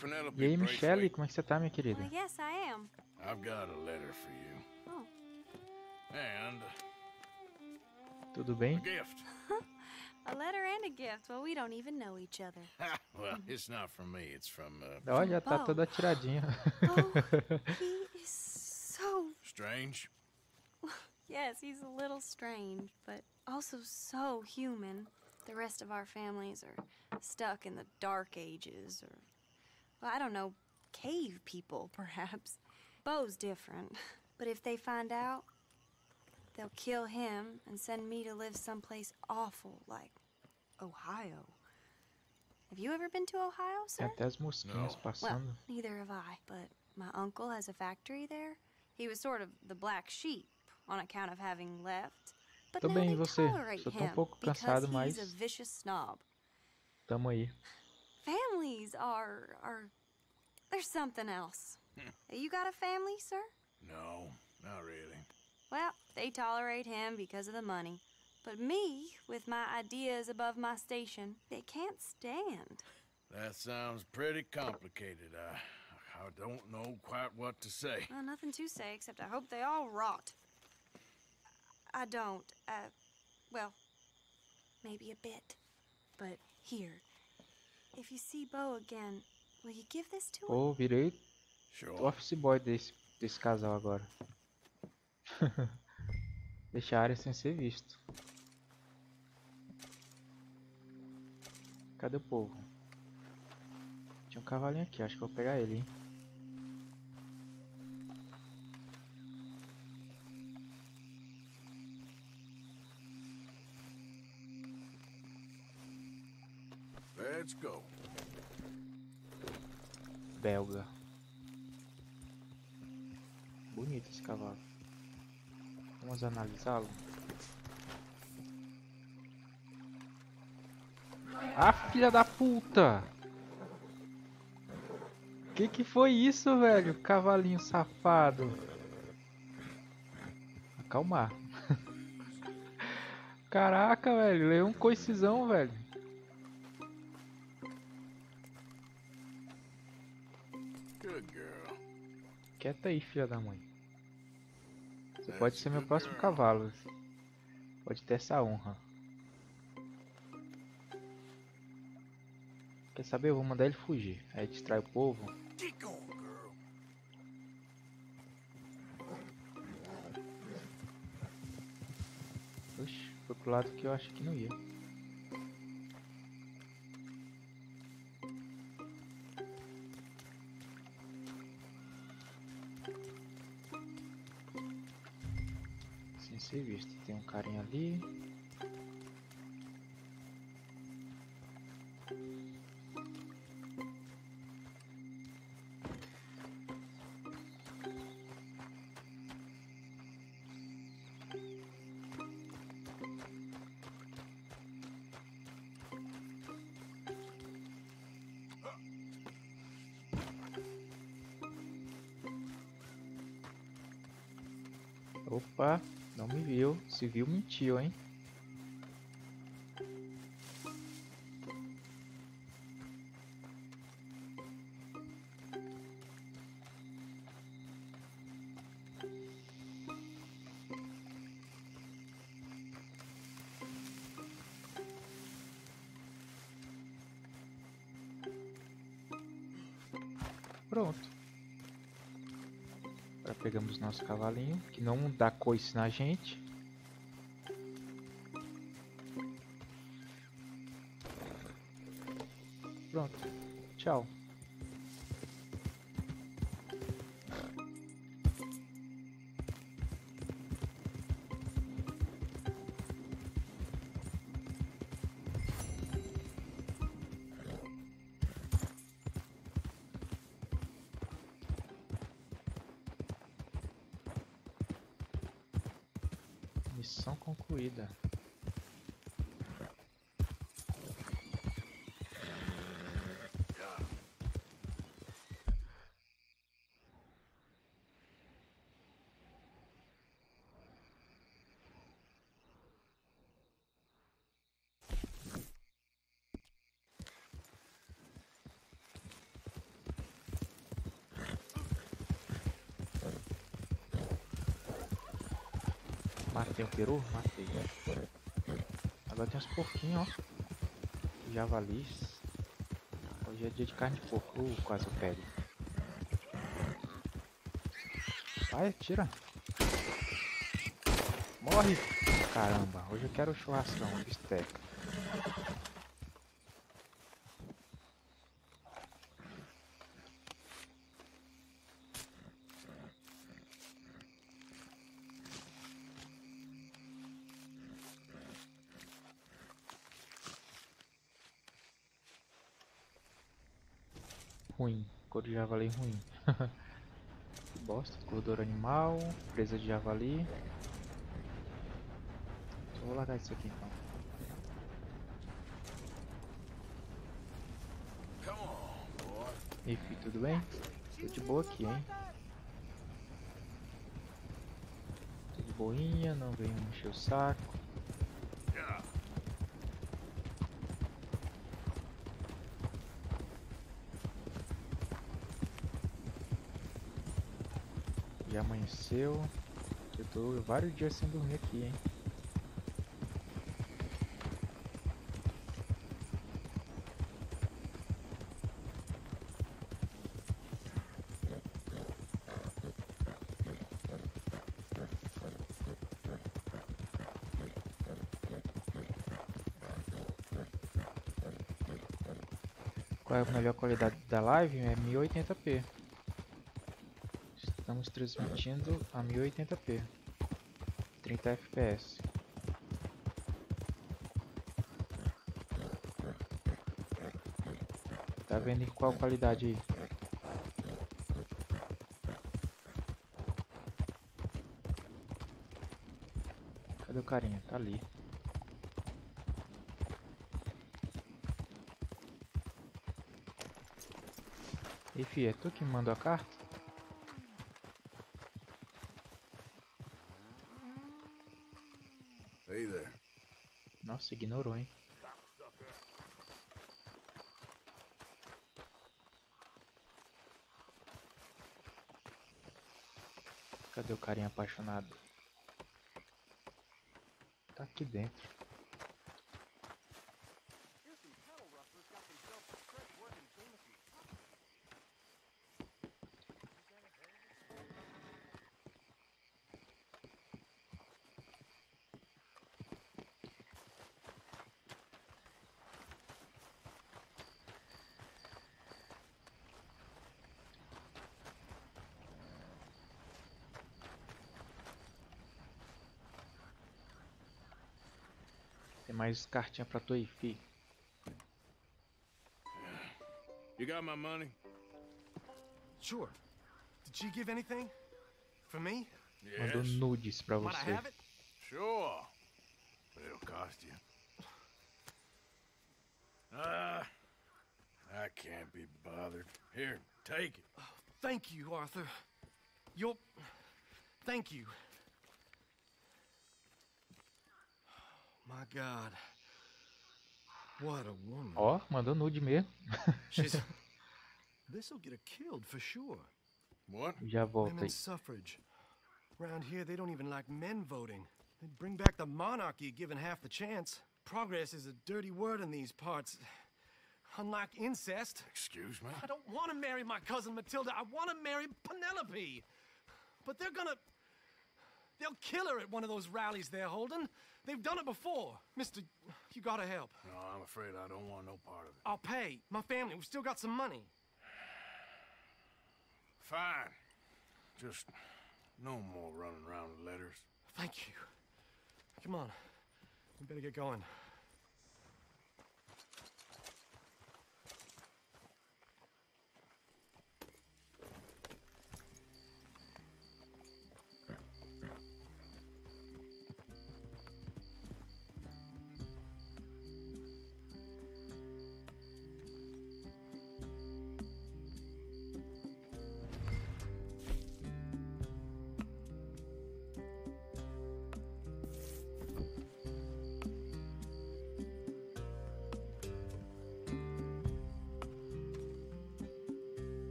Penelope E aí, bracelet. Michelle, como é que você tá, minha querida? Well, yes, I am. I've got a letter for you. Oh. And Tudo bem? a gift. A letter and a gift. Well, we don't even know each other. Well, it's not from me. It's from, Olha, já tá Bo. toda atiradinha. He is so... Strange. Yes, he's a little strange, but also so human. The rest of our families are stuck in the dark ages, or, well, I don't know, cave people, perhaps. Bo's different, but if they find out, they'll kill him and send me to live someplace awful, like Ohio. Have you ever been to Ohio, sir? Tem até as mosquinhas Well, passando. neither have I, but my uncle has a factory there. He was sort of the black sheep on account of having left. But Tô now bem, they e você? tolerate Só tô um him pouco because cansado, he's mas a vicious snob. tamo aí. Families are there's something else. You got a family, sir? No, not really. Well, they tolerate him because of the money. But me, with my ideas above my station, they can't stand. That sounds pretty complicated. I don't know quite what to say. Well, nothing to say, except I hope they all rot. I don't. Well, maybe a bit. But here, if you see Bo again, will you give this to him? Pô, virei Sure. office boy desse casal agora. Deixa a área sem ser visto. Cadê o povo? Tinha um cavalinho aqui, acho que eu vou pegar ele, hein? Let's go. Belga. Bonito esse cavalo. Vamos analisá-lo. Ah, filha da puta! Que foi isso, velho? Cavalinho safado. Acalmar. Caraca, velho. Leu um coicizão, velho. Good girl. Quieta aí, filha da mãe. Você pode ser meu próximo cavalo. Pode ter essa honra. Quer saber? Eu vou mandar ele fugir. Aí distrai o povo. Get going, girl. Oxi, foi pro lado que eu acho que não ia. Sem ser visto. Tem um carinha ali. Opa, não me viu. Se viu, mentiu, hein? Pronto. Agora pegamos nosso cavalinho, que não dá coice na gente. Pronto. Tchau. Missão concluída. Matei o peru? Matei. Agora tem uns porquinhos, ó. Javalis. Hoje é dia de carne de porco. Quase eu pego. Vai, tira. Morre. Caramba, hoje eu quero churrascão, bisteca. Ruim, cor de javali ruim. Que bosta, gordura animal, presa de javali. Só vou largar isso aqui então. E fi, tudo bem? Tô de boa aqui, hein? Tô de boinha, não venho encher o saco. Já amanheceu. Eu tô vários dias sem dormir aqui, hein? Qual é a melhor qualidade da live? É 1080p. Estamos transmitindo a 1080p. 30 fps. Tá vendo em qual qualidade aí? Cadê o carinha? Tá ali. E fi, é tu que me mandou a carta? Hey there. Nossa, ignorou, hein? Cadê o carinha apaixonado? Tá aqui dentro. Tem mais cartinha pra tu aí, fi. You got my money? Sure. Did she give anything? For me? Mandou nudes pra Might I você. have it? Sure. But it'll cost you. I can't be bothered. Here, take it. Oh, thank you, Arthur. Thank you. My God. What a woman. Ó, mandou nude mesmo. This'll get her killed for sure. What? Já volto aí. Women's suffrage. Around here, they don't even like men voting. They'd bring back the monarchy given half the chance. Progress is a dirty word in these parts. Unlike incest. Excuse me? I don't want to marry my cousin Matilda. I want to marry Penelope. But they'll kill her at one of those rallies they're holding. They've done it before. Mister, you gotta help. No, I'm afraid I don't want no part of it. I'll pay. My family, we've still got some money. Fine. Just no more running around with letters. Thank you. Come on. We better get going.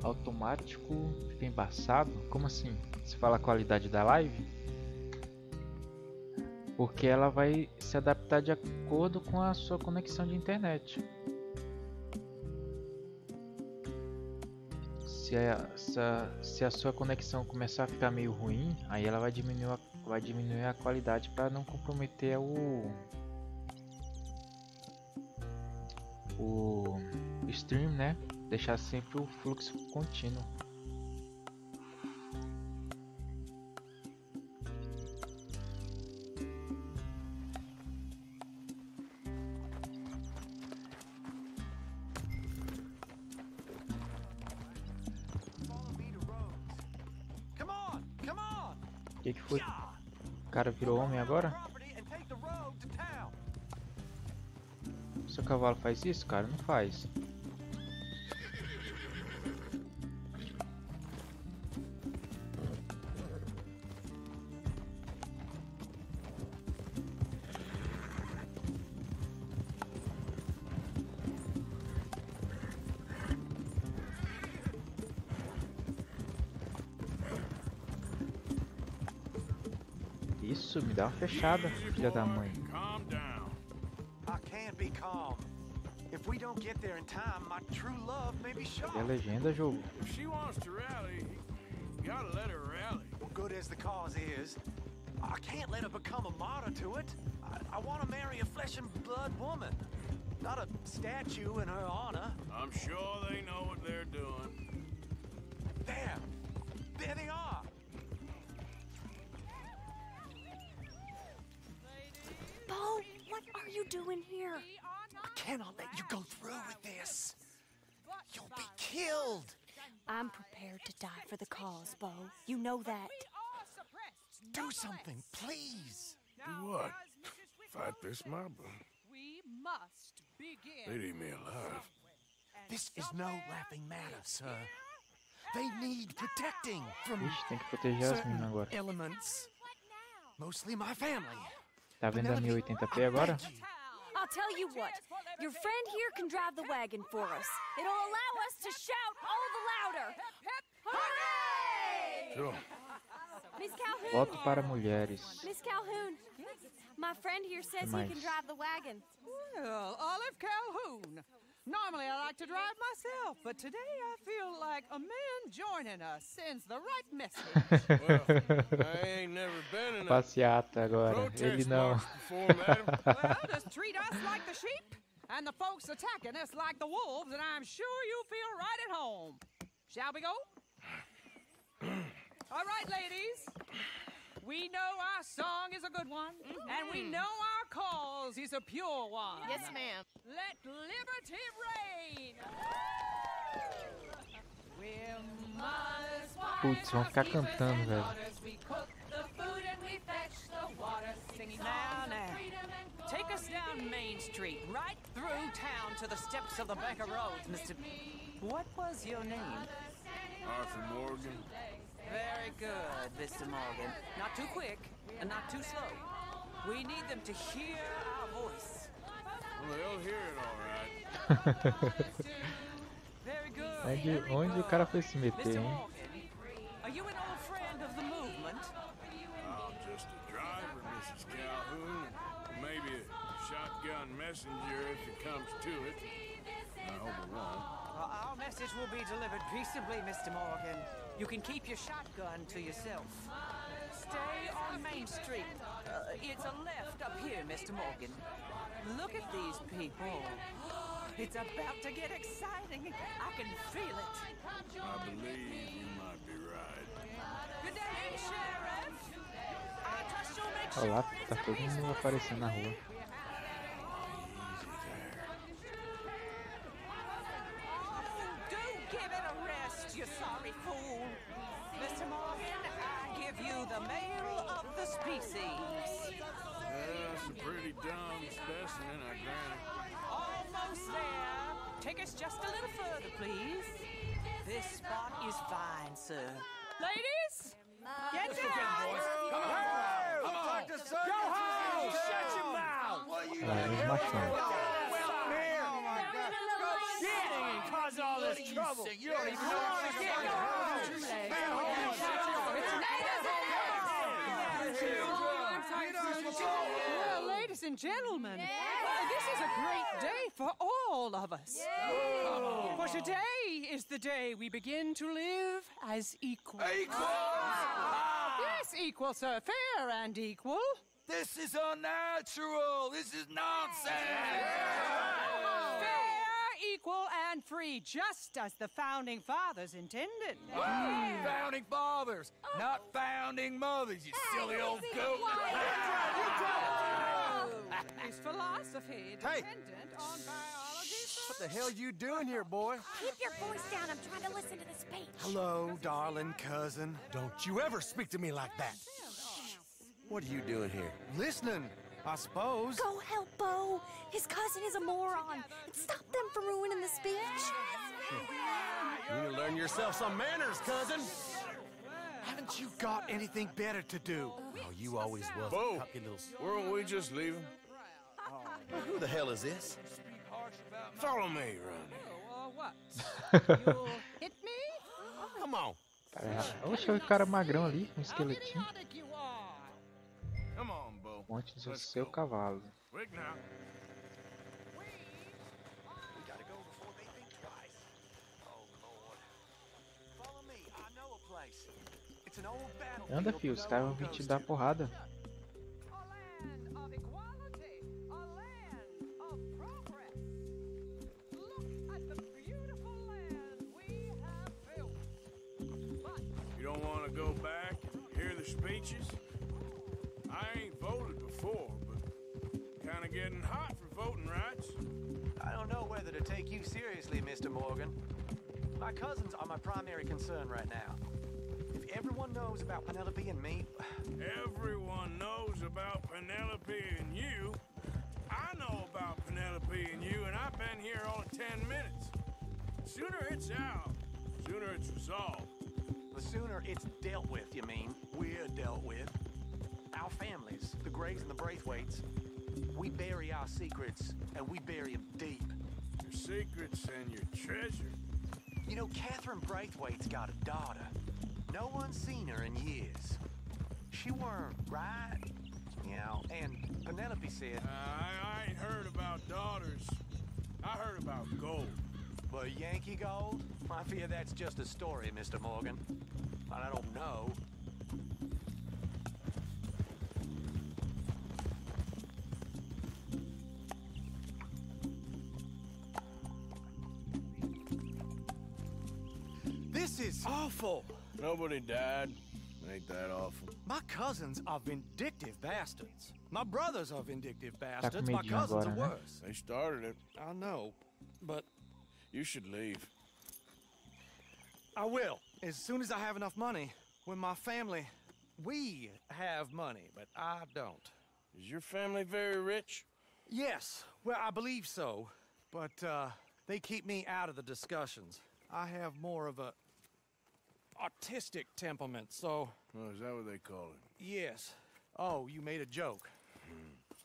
Automático fica embaçado? Como assim? Se fala a qualidade da live? Porque ela vai se adaptar de acordo com a sua conexão de internet. Se a sua conexão começar a ficar meio ruim, aí ela vai diminuir a qualidade para não comprometer o stream, né? Deixar sempre o fluxo contínuo. O que foi? O cara virou homem agora? Seu cavalo faz isso, cara? Não faz. Isso, me dá uma fechada, filha da mãe. Cadê a legenda, jogo? Good as the cause is, I can't let her become a martyr to it. I want to marry a flesh and blood woman, not a statue in her honor. I'm sure they know what they're doing. There they are. Bo, what are you doing here? I cannot let you go through with this. You'll be killed. I'm prepared to die for the cause, Bo. You know that. Do something, please. Do what? Fight this mob? We must begin. They'd eat me alive. This is no laughing matter, sir. They need protecting from Ixi, tem que proteger as minas agora. elements. Mostly my family. Tá vendo a 1080p agora? I'll tell you what. Your friend here can drive the wagon for us. It'll allow us to shout all the louder. Hooray! Sure. Miss Calhoun. Voto para mulheres. Miss Calhoun. My friend here says he can drive the wagon. Well, Olive Calhoun. Normally I like to drive myself, but today I feel like a man joining us sends the right message. Well, I ain't never been in a Passeata agora. Ele não. Well, just treat us like the sheep, and the folks attacking us like the wolves, and I'm sure you feel right at home. Shall we go? All right, ladies. We know our song is a good one, and we know our cause is a pure one. Yes, ma'am. Let liberty reign. Putz, vão ficar cantando, velho. Now, take us down Main Street, right through town to the steps of the Bank of Rhodes, Mr. What was your name? Arthur Morgan. Very good, Mr. Morgan. Not too quick and not too slow. We need them to hear our voice. Well, they'll hear it all right. Very good. Onde o cara foi se meter, Mr. hein? Morgan, are you an old friend of the movement? I'm just a driver, Mrs. Calhoun. Maybe a shotgun messenger if it comes to it. I hope it won't. Our message will be delivered peaceably, Mr. Morgan. You can keep your shotgun to yourself. Stay on Main Street. It's a left up here, Mr. Morgan. Look at these people. It's about to get exciting. I can feel it. I believe you might be right. Good day, Sheriff. I trust you'll make Olha lá, sure tá it's todo mundo aparecendo na rua. Do give it a rest, you sorry fool. Mr. Morgan, I give you the male of the species. That's a pretty dumb specimen, I grant it. Almost there. Take us just a little further, please. This spot is fine, sir. Ladies, get down! Come on! Go home! Shut your mouth! Os machões. Kidding and cause all this any trouble. You don't even know Well, ladies and gentlemen, this is a great day for all of us. For today is the day we begin to live as equals. Equal? Yes, equal, sir. Fair and equal. This is unnatural. This is nonsense. Fair, equal, and free, just as the Founding Fathers intended. Founding fathers, not founding mothers, you silly old goat. His philosophy dependent on biology. What the hell you doing here, boy? Keep your voice down. I'm trying to listen to the speech. Hello, darling cousin. Don't you ever speak to me like that. What are you doing here? Listening, I suppose. Go help Bo. His cousin is a moron. And stop them from ruining the speech. You need to learn yourself some manners, cousin. Haven't you got anything better to do? Oh, you always was. Bo, weren't we just leaving? Who the hell is this? Follow me, Ronnie. What? You'll hit me? Come on. Oxe, o cara magrão ali, com um esqueletinho. Come on, Bo. Monte do seu cavalo. Quick now. We gotta go before they think twice. Oh, Lord. Follow me. I know a place. It's an old battlefield. Anda, filho, os caras vão vir te dar porrada. You don't want to go back and hear the speeches? I ain't voted before, but kind of getting hot for voting rights. I don't know whether to take you seriously, Mr. Morgan. My cousins are my primary concern right now. If everyone knows about Penelope and me... Everyone knows about Penelope and you. I know about Penelope and you, and I've been here all of 10 minutes. Sooner it's out, sooner it's resolved. The sooner it's dealt with, you mean? We're dealt with. Our families, the Greys and the Braithwaites, we bury our secrets, and we bury them deep. Your secrets and your treasure. You know, Catherine Braithwaite's got a daughter. No one's seen her in years. She weren't right, you know, and Penelope said... I ain't heard about daughters. I heard about gold. But Yankee gold? I fear that's just a story, Mr. Morgan. But I don't know. This is awful. Nobody died. Ain't that awful? My cousins are vindictive bastards. My brothers are vindictive bastards. com My medinho cousins agora, are né? worse. They started it. I know, but You should leave. I will. As soon as I have enough money. When my family... We have money, but I don't. Is your family very rich? Yes. Well, I believe so. But, they keep me out of the discussions. I have more of a... artistic temperament, so... Oh, is that what they call it? Yes. Oh, you made a joke.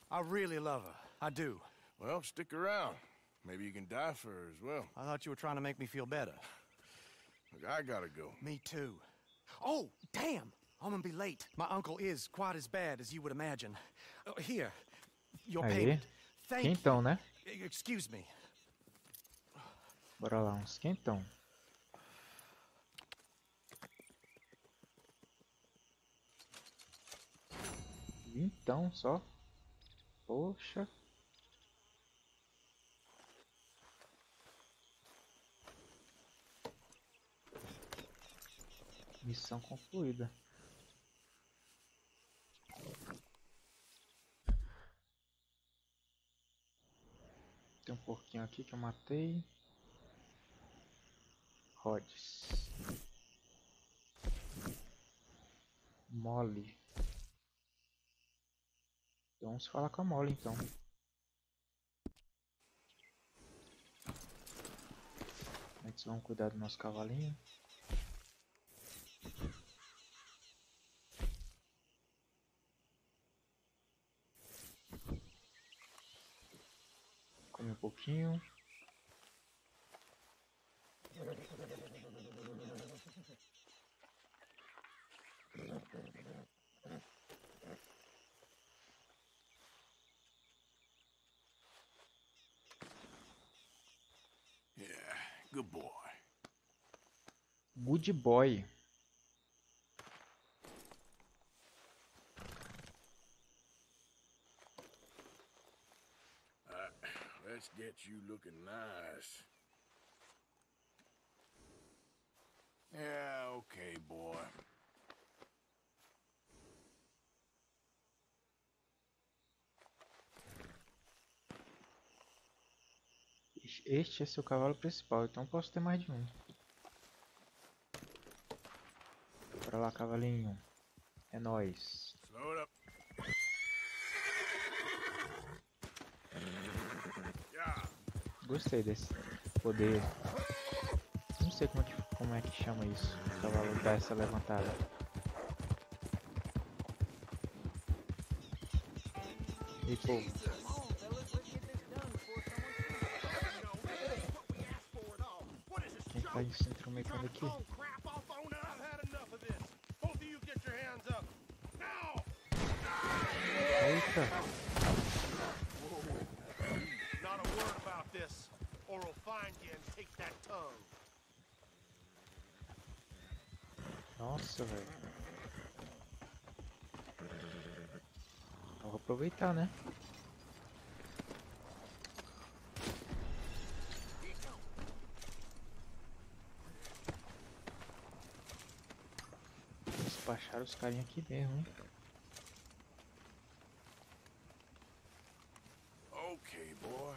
I really love her. I do. Well, stick around. Maybe you can die for her as well. I thought you were trying to make me feel better. Look, I gotta go. Me too. Oh, damn! I'm gonna be late. My uncle is quite as bad as you would imagine. Here, your Aí. payment. Thank Quentão, né? you. Excuse me. Bora lá, uns quentão. Vintão só. Poxa. Missão concluída. Tem um porquinho aqui que eu matei. Rods. Mole. Então vamos falar com a Mole então. Antes vamos cuidar do nosso cavalinho. Come um pouquinho. good boy. Good boy. Let's get you looking nice. Yeah, okay, boy. Este é seu cavalo principal, então posso ter mais de um. Bora lá, cavalinho. É nóis. Slow it up. Gostei desse poder. Não sei como é que chama isso. O cavalo dá essa levantada. E pô. Quem tá se intrometendo aqui? Eita! Not a word about this, or we'll find you and take that tongue. Nossa, velho. Vou aproveitar, né? Despachar os carinha aqui mesmo, hein? Okay, boy.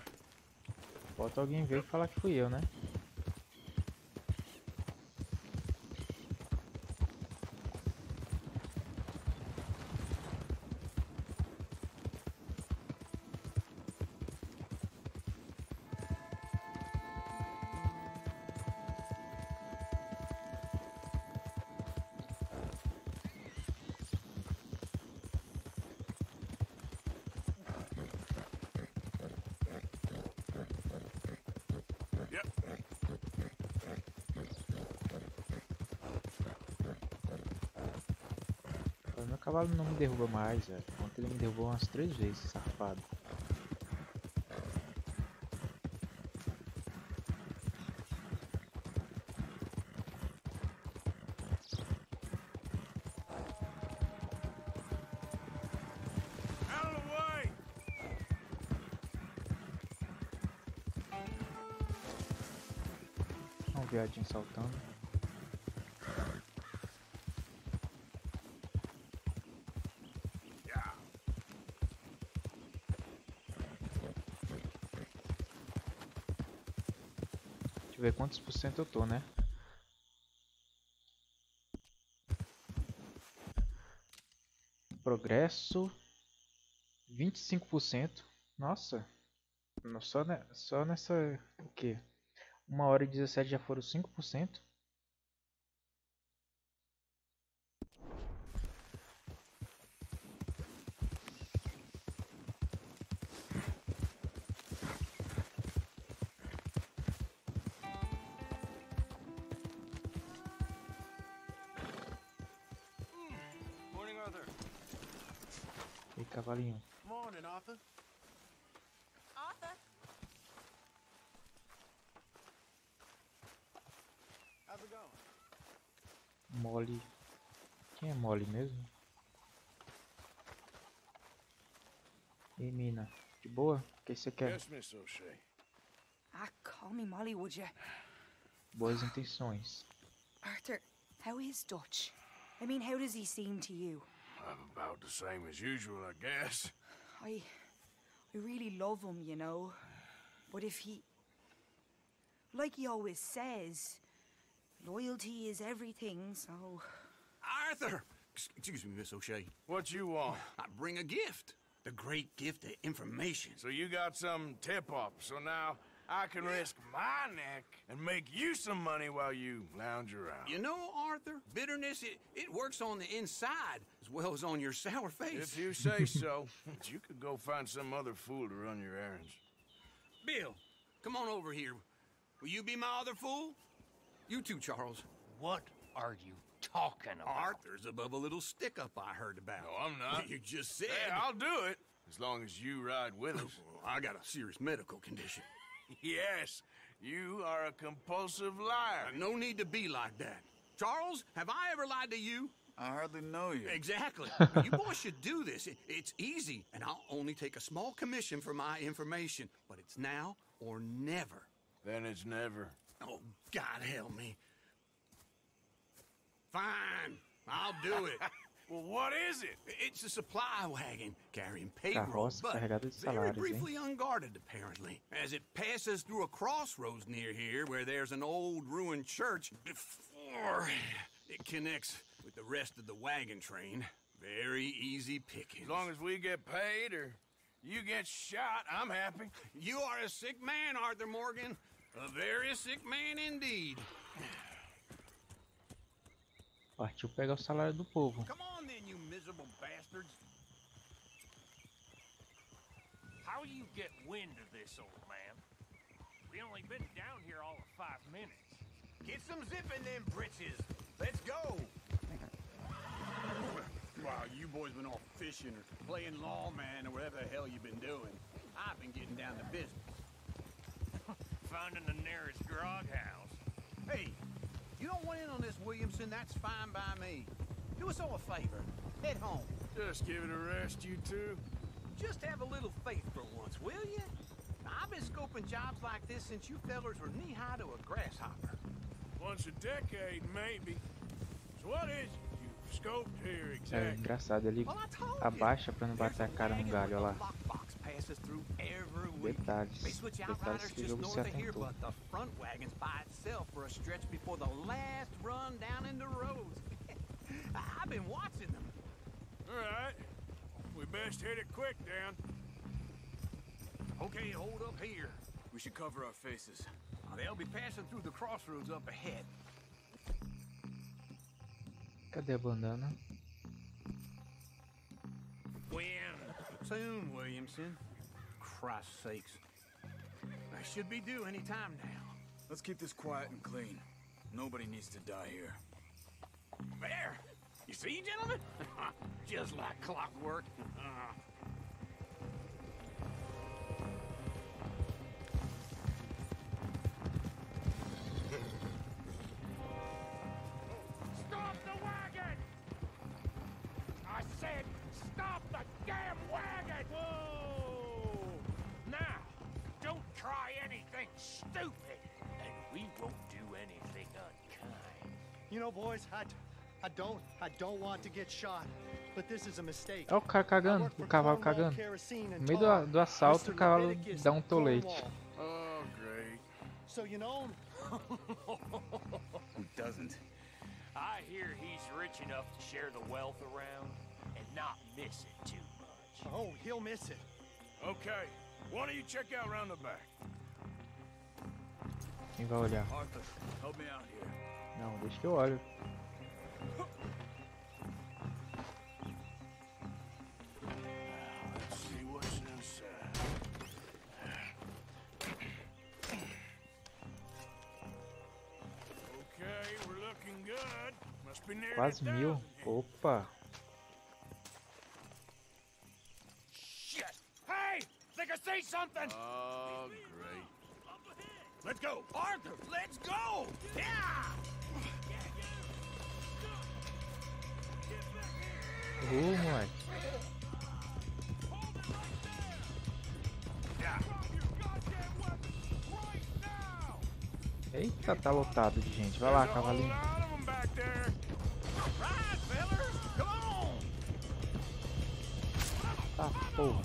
Bota alguém ver e falar que fui eu, né? Meu cavalo não me derruba mais, velho. Ontem ele me derrubou umas 3 vezes, safado. Olha um viadinho saltando. Deixa eu ver quantos por cento eu tô, né? Progresso 25%. Nossa. Só nessa o quê? 1h17 já foram 5%. E cavalinho. Morning, Arthur. Arthur? How's it going? Molly. Quem é Molly mesmo? E mina, de boa? O que você quer? Yes, Miss O'Shea. Ah, call me Molly, would you? Boas intenções. Arthur, how is Dutch? I mean, how does he seem to you? I'm about the same as usual, I guess. I really love him, you know. But if he... Like he always says, loyalty is everything, so... Arthur! Excuse me, Miss O'Shea. What you want? I bring a gift. The great gift of information. So you got some tip-off, so now I can risk my neck and make you some money while you lounge around. You know, Arthur, bitterness, it works on the inside as well as on your sour face. If you say so. You could go find some other fool to run your errands. Bill, come on over here. Will you be my other fool? You too, Charles. What are you talking about? Arthur's above a little stick-up I heard about. No, I'm not. You just said... Hey, I'll do it, as long as you ride with us. I got a serious medical condition. Yes, You are a compulsive liar. No need to be like that. Charles, have I ever lied to you? I hardly know you. Exactly. You boys should do this. It's easy, and I'll only take a small commission for my information. But it's now or never. Then it's never. Oh, God help me. Fine, I'll do it. Well, what is it? It's a supply wagon carrying payroll, Carroça but carregada de very salários, briefly unguarded, apparently. As it passes through a crossroads near here where there's an old ruined church before it connects with the rest of the wagon train. Very easy pickings. As long as we get paid or you get shot, I'm happy. You are a sick man, Arthur Morgan. A very sick man indeed. Partiu pegar o salário do povo. Come on then, you miserable bastards. How you get wind of this, old man? We only been down here all of 5 minutes. Get some zip in them britches. Let's go. Wow, you boys been off fishing or playing lawman or whatever the hell you've been doing. I've been getting down to business. Finding the nearest grog house. Hey, you don't want in on this, Williamson, that's fine by me. Do us all a favor. Head home. Just give it a rest, you two. Just have a little faith for once, will you? I've been scoping jobs like this since you fellers were knee-high to a grasshopper. Once a decade, maybe. So what is it you've scoped here É exactly? engraçado, ele abaixa pra não bater a cara no galho, olha lá. Detalhes, detalhes que o jogo se atentou. The front wagon's by itself for a stretch before the last run down into roads. I've been watching them. All right. We best hit it quick, Dan. Okay, hold up here. We should cover our faces. They'll be passing through the crossroads up ahead. Cadê a bandana? When? Soon, Williamson. Christ's sakes. I should be due any time now. Let's keep this quiet and clean. Nobody needs to die here. There! You see, gentlemen? Just like clockwork. Stop the wagon! I said, stop the damn wagon! Whoa! Now, don't try anything stupid, and we won't do anything unkind. You know, boys, I don't want to get shot, but this is a mistake. Olha o cara cagando, o cavalo cagando. No meio do assalto, o cavalo dá um tolete. Oh, great. So you know him? Who doesn't? I hear he's rich enough to share the wealth around and not miss it too much. Oh, he'll miss it. Okay. Why don't you check out around the back? Quem vai olhar? Arthur, help me out here. Não, deixa que eu olho. Let's see what's inside. Okay, we're looking good. Must be near Quase 1000. Opa! Shit! Hey! Think I see something! Oh, great. Let's go! Arthur, let's go! Yeah! Moleque. Eita, tá lotado de gente. Vai lá, cavalinho. Tá, porra.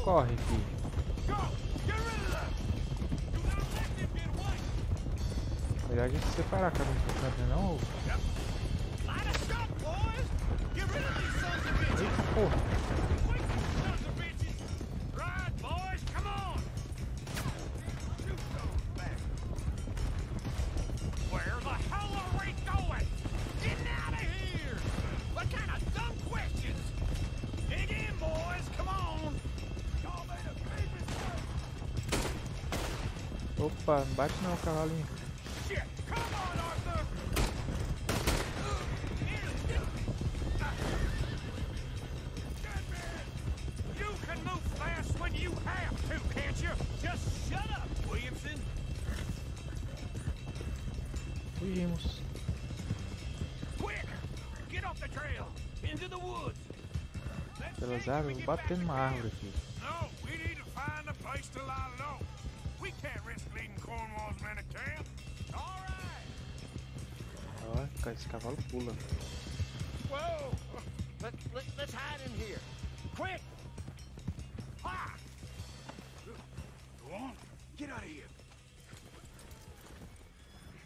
Corre, filho. Melhor a gente separar, cada um pro canto, não? Eita, porra. Where the hell are we going? Getting out of here! What kind of dumb questions? Dig in, boys, come on! Y'all made a big mistake! Opa, não bate não, cavalinho. Shit! Come on, Arthur! pelas árvores, vou bater numa árvore aqui. No, we need to find a place to lie low. We can't risk leading Cornwall's men to camp. All right. Ó, esse cavalo pula. Whoa! Let's hide in here. Quick! Ha! Go on. Get out of here.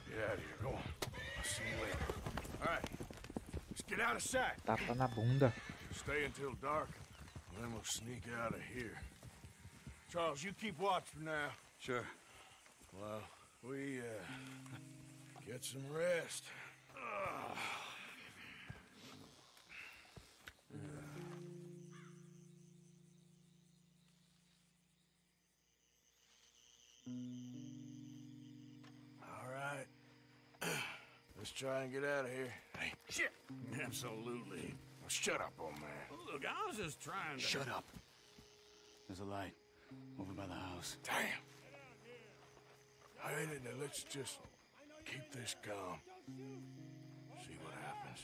Get out of here. Go on. I'll see you later. All right. Let's get out of sight. Tapa na bunda. Stay until dark, then we'll sneak out of here. Charles, you keep watch for now. Sure. Well, we, get some rest. All right. Let's try and get out of here. Hey, shit! Absolutely. Now shut up, old man. Look, I was just trying to... Shut up. There's a light over by the house. Damn. All right, now let's just keep this calm. See what happens.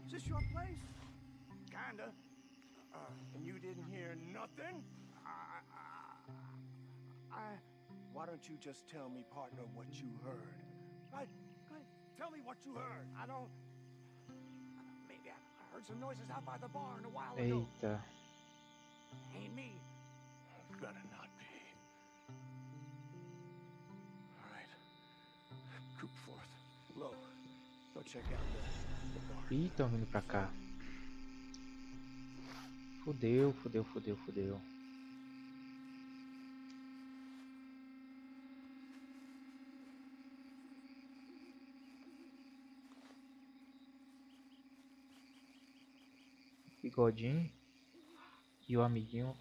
Is this your place? Kinda. And you didn't hear nothing? Why don't you just tell me, partner, what you heard? Go ahead. Tell me what you heard. I don't... Maybe I heard some noises out by the barn a while ago. Eita. Ain't me. Better not be. All right. Coop forth. Low. Go check out the barn. Ih, estão vindo pra cá. Fudeu, fudeu, fudeu, fudeu. Bigodinho e o amiguinho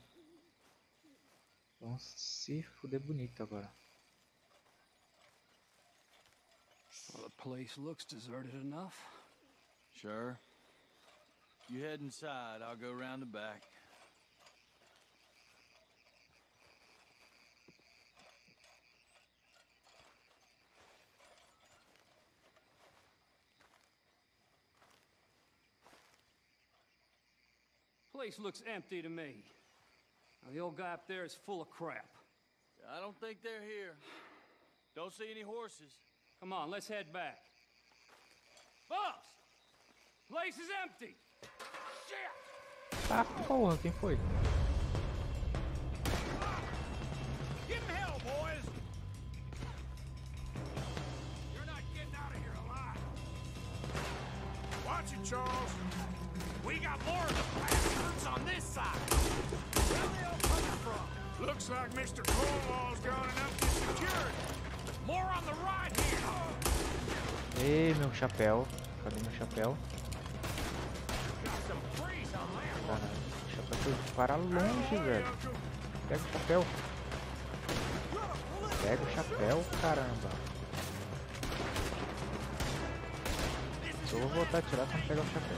vão se fuder bonito agora. Well, the place looks deserted enough. Sure. You head inside, I'll go round the back. Place looks empty to me. Now, the old guy up there is full of crap. I don't think they're here. Don't see any horses. Come on, let's head back. Boss! Place is empty! Shit! Tá, porra, quem foi? Give him hell, boys! You're not getting out of here alive. Watch it, Charles. We got more of the bastards on this side. Where are they all coming from? Looks like Mr. Cornwall's gone enough to security. More on the right here. Ei, meu chapéu. Cadê meu chapéu? Caralho, o chapéu foi para longe, velho. Pega o chapéu. Pega o chapéu, caramba. Eu vou voltar a tirar quando pegar o chapéu.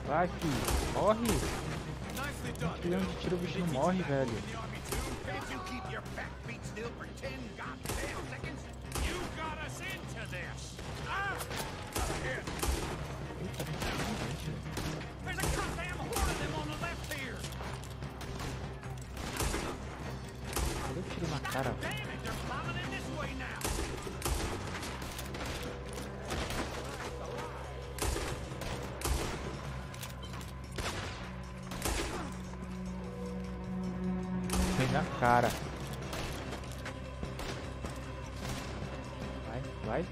Vai, filho. Morre. Que onde tira o bicho não morre, velho. Cadê o tiro na cara? Na cara. Vai, vai,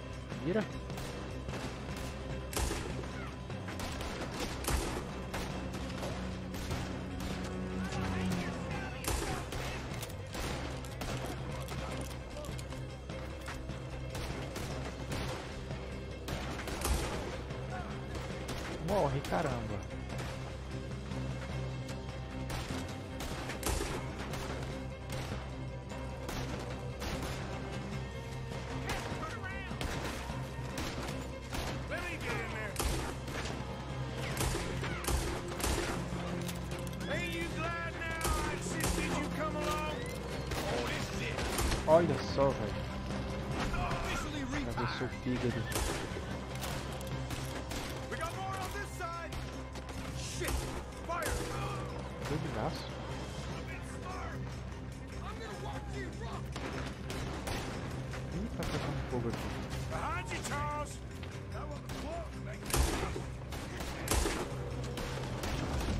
vira. Morre, caramba. Olha só, velho. Pra ver seu fígado. Duvidaço. Ih, tá pegando fogo aqui.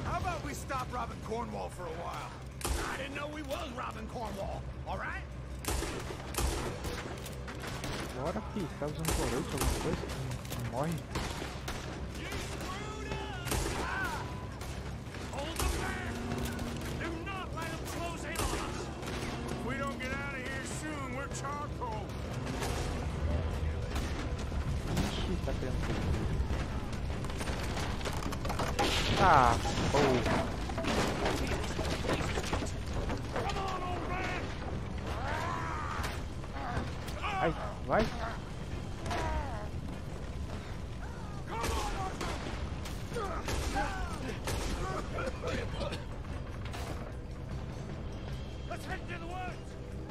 How about we stop robbing Cornwall for a while? I didn't know we was robbing Cornwall, all right? Bora, fi. Tá usando colete, alguma coisa? Não morre. Ixi, tá pegando fogo. Ah, porra. Ai, vai.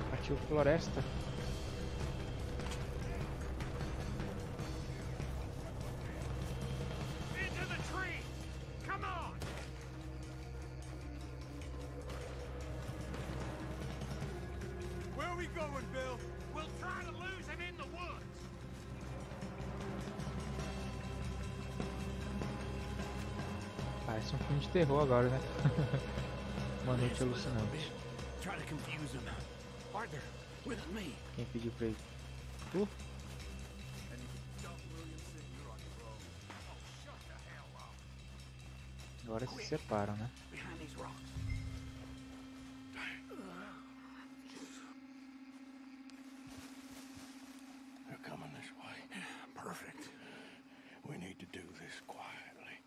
Partiu floresta. Where are we going, Bill? We'll try to lose him in the woods. Parece um filme de terror agora, né? Uma noite alucinante. Try to confuse him. Arthur, with me. Quem pediu pra ele? Tu? Agora se separam, né? Behind these rocks. They're coming this way. Perfect. We need to do this quietly.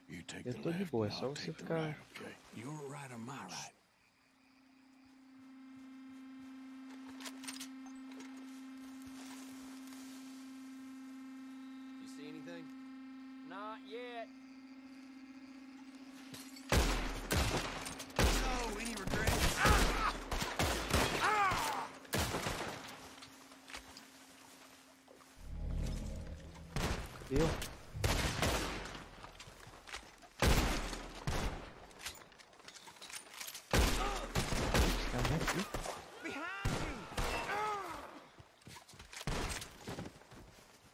You take Eu the tô de left, boa, é and só I'll você take the ficar. right, okay? Your right or my right? You see anything? Not yet. So, any regrets? Eu? Tá bem aqui?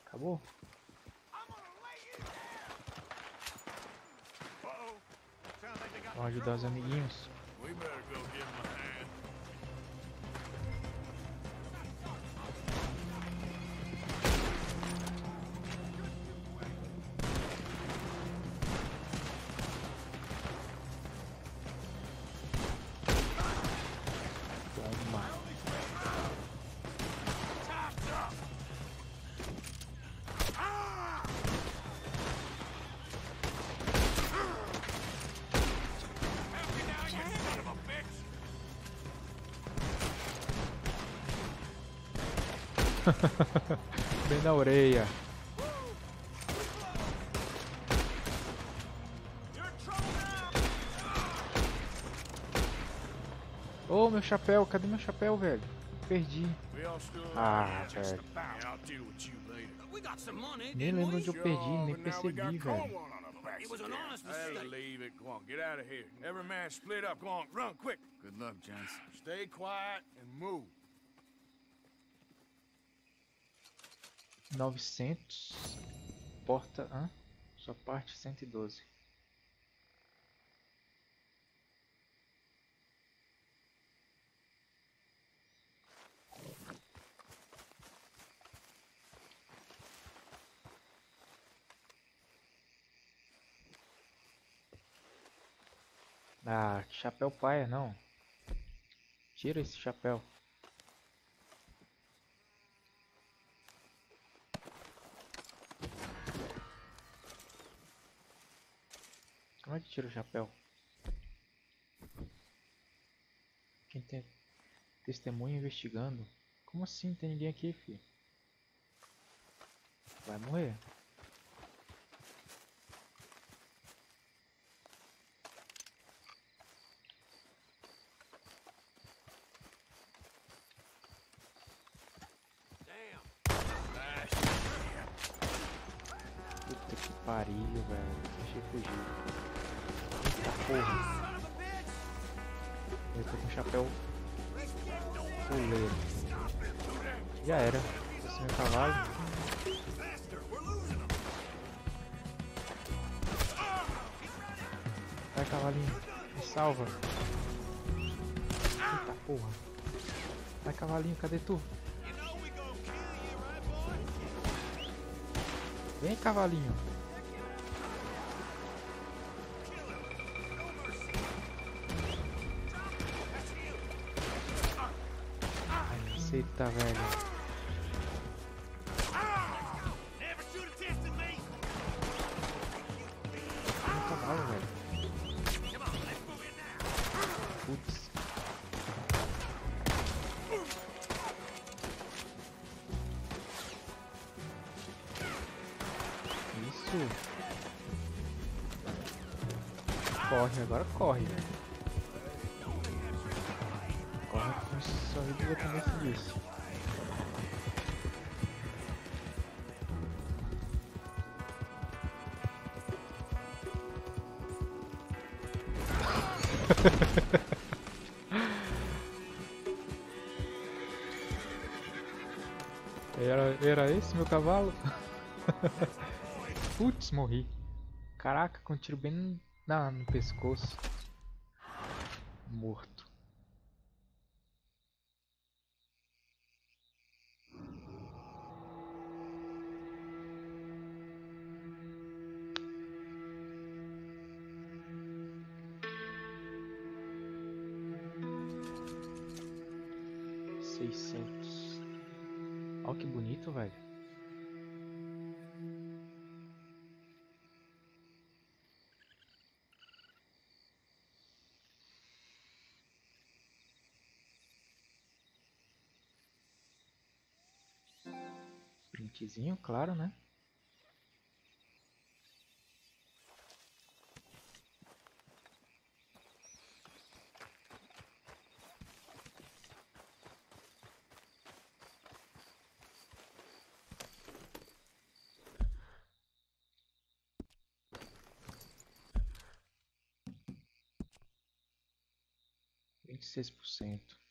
Acabou? Vamos ajudar os amiguinhos. We better go give him a hand. Toma. Bem na orelha. Ô, meu chapéu, cadê meu chapéu, velho? Perdi. Ah, velho. Nem lembro onde eu perdi, nem percebi, velho. It was an honest mistake. Hey, leave it. Come on, get out of here. Every man split up. Come on, run quick. Good luck, gents. Stay quiet and move. 900. Porta. Hã? Sua parte 112. Ah, que chapéu paia, não. Tira esse chapéu. Como é que tira o chapéu? Quem tem testemunha investigando? Como assim? Não tem ninguém aqui, filho? Vai morrer. Puta que pariu, velho. Deixa eu fugir. Eita porra. Eu tô com o chapéu fuleiro. Já era. Esse meu cavalo. Vai, cavalinho. Me salva. Eita porra. Vai, cavalinho. Cadê tu? Vem, cavalinho. Ai, aceita, velho. Vem, cavalo, velho. Putz. Corre, agora corre. Corre com esse sorriso exatamente disso. Era esse meu cavalo? Putz, morri. Caraca, com um tiro bem no pescoço. Morto. Olha que bonito, velho. Printzinho, claro, né? Vinte e 26%.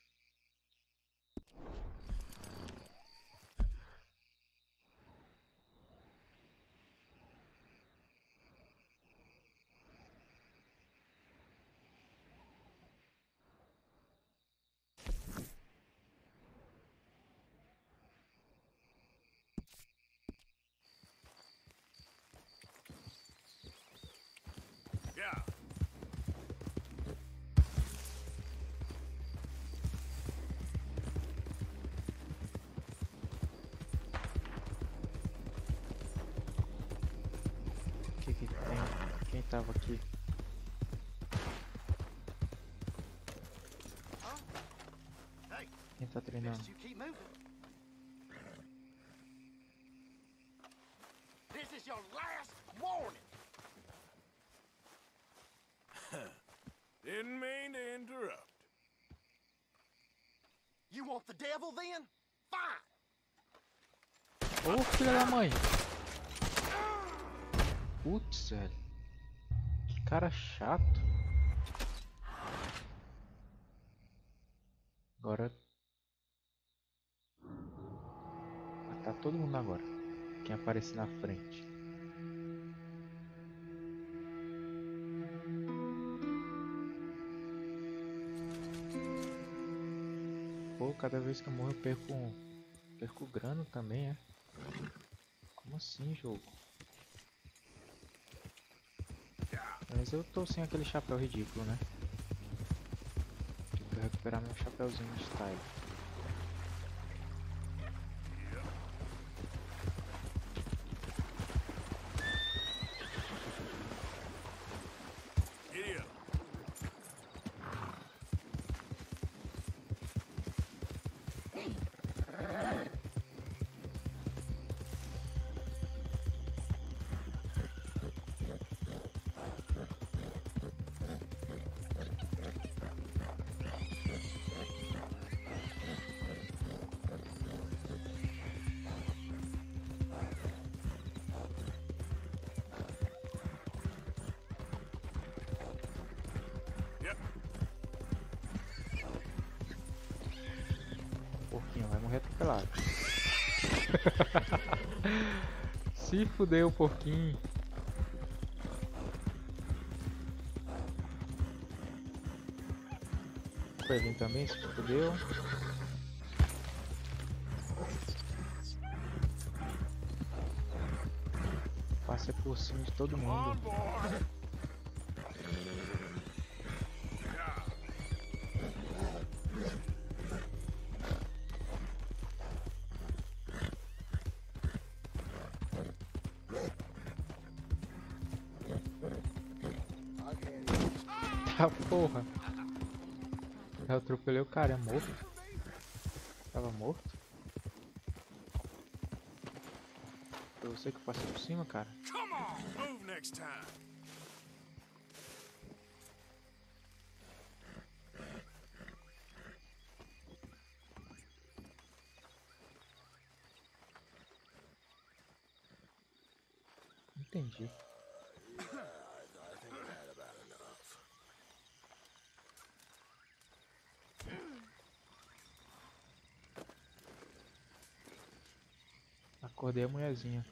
Yeah. Que tem? Quem tava aqui? Quem tá treinando? This is your last warning. Didn't mean to interrupt. You want the devil then? Fine. Ô, filha da mãe! Putz, velho. Que cara chato. Agora... matar todo mundo agora. Quem aparecer na frente. Pô, cada vez que eu morro eu perco grana também, é? Como assim, jogo? Mas eu tô sem aquele chapéu ridículo, né? Tenho que recuperar meu chapéuzinho de style. morrer atropelado. Se fudeu um pouquinho. O Perlin também se fudeu. Passa por cima de todo mundo. Ah, porra. Eu atropelei o cara, é morto. Tava morto. Foi você que passou por cima, cara. Come on, move next time. Entendi. Acordei a mulherzinha.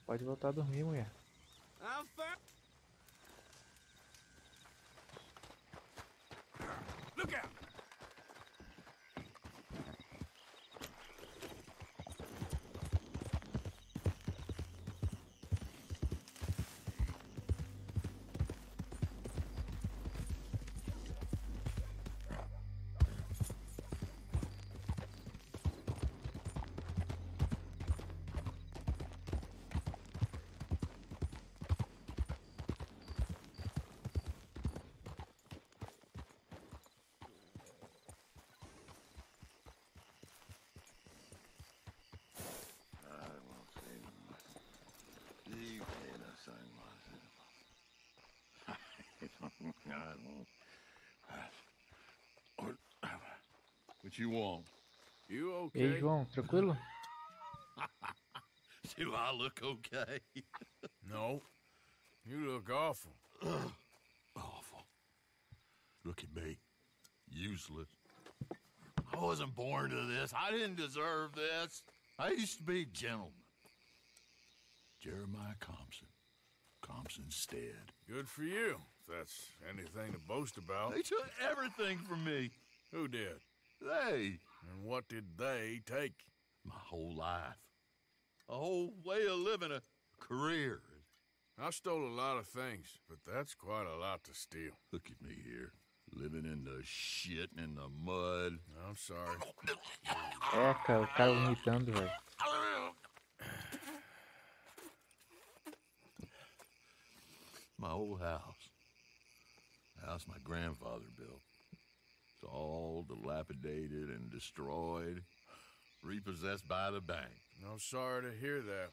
Pode voltar a dormir, mulher. Look out! What you want? You okay? Ei, João, tranquilo? Do I look okay? No. You look awful. Awful. Look at me. Useless. I wasn't born to this. I didn't deserve this. I used to be a gentleman. Jeremiah Compson. Compson's stead. Good for you, if that's anything to boast about. They took everything from me. Who did? They. And what did they take? My whole life. A whole way of living, a career. I stole a lot of things, but that's quite a lot to steal. Look at me here, living in the shit and in the mud. I'm sorry. É, cara, o cara vomitando, velho. My old house. The house my grandfather built. It's all dilapidated and destroyed. Repossessed by the bank. I'm sorry to hear that.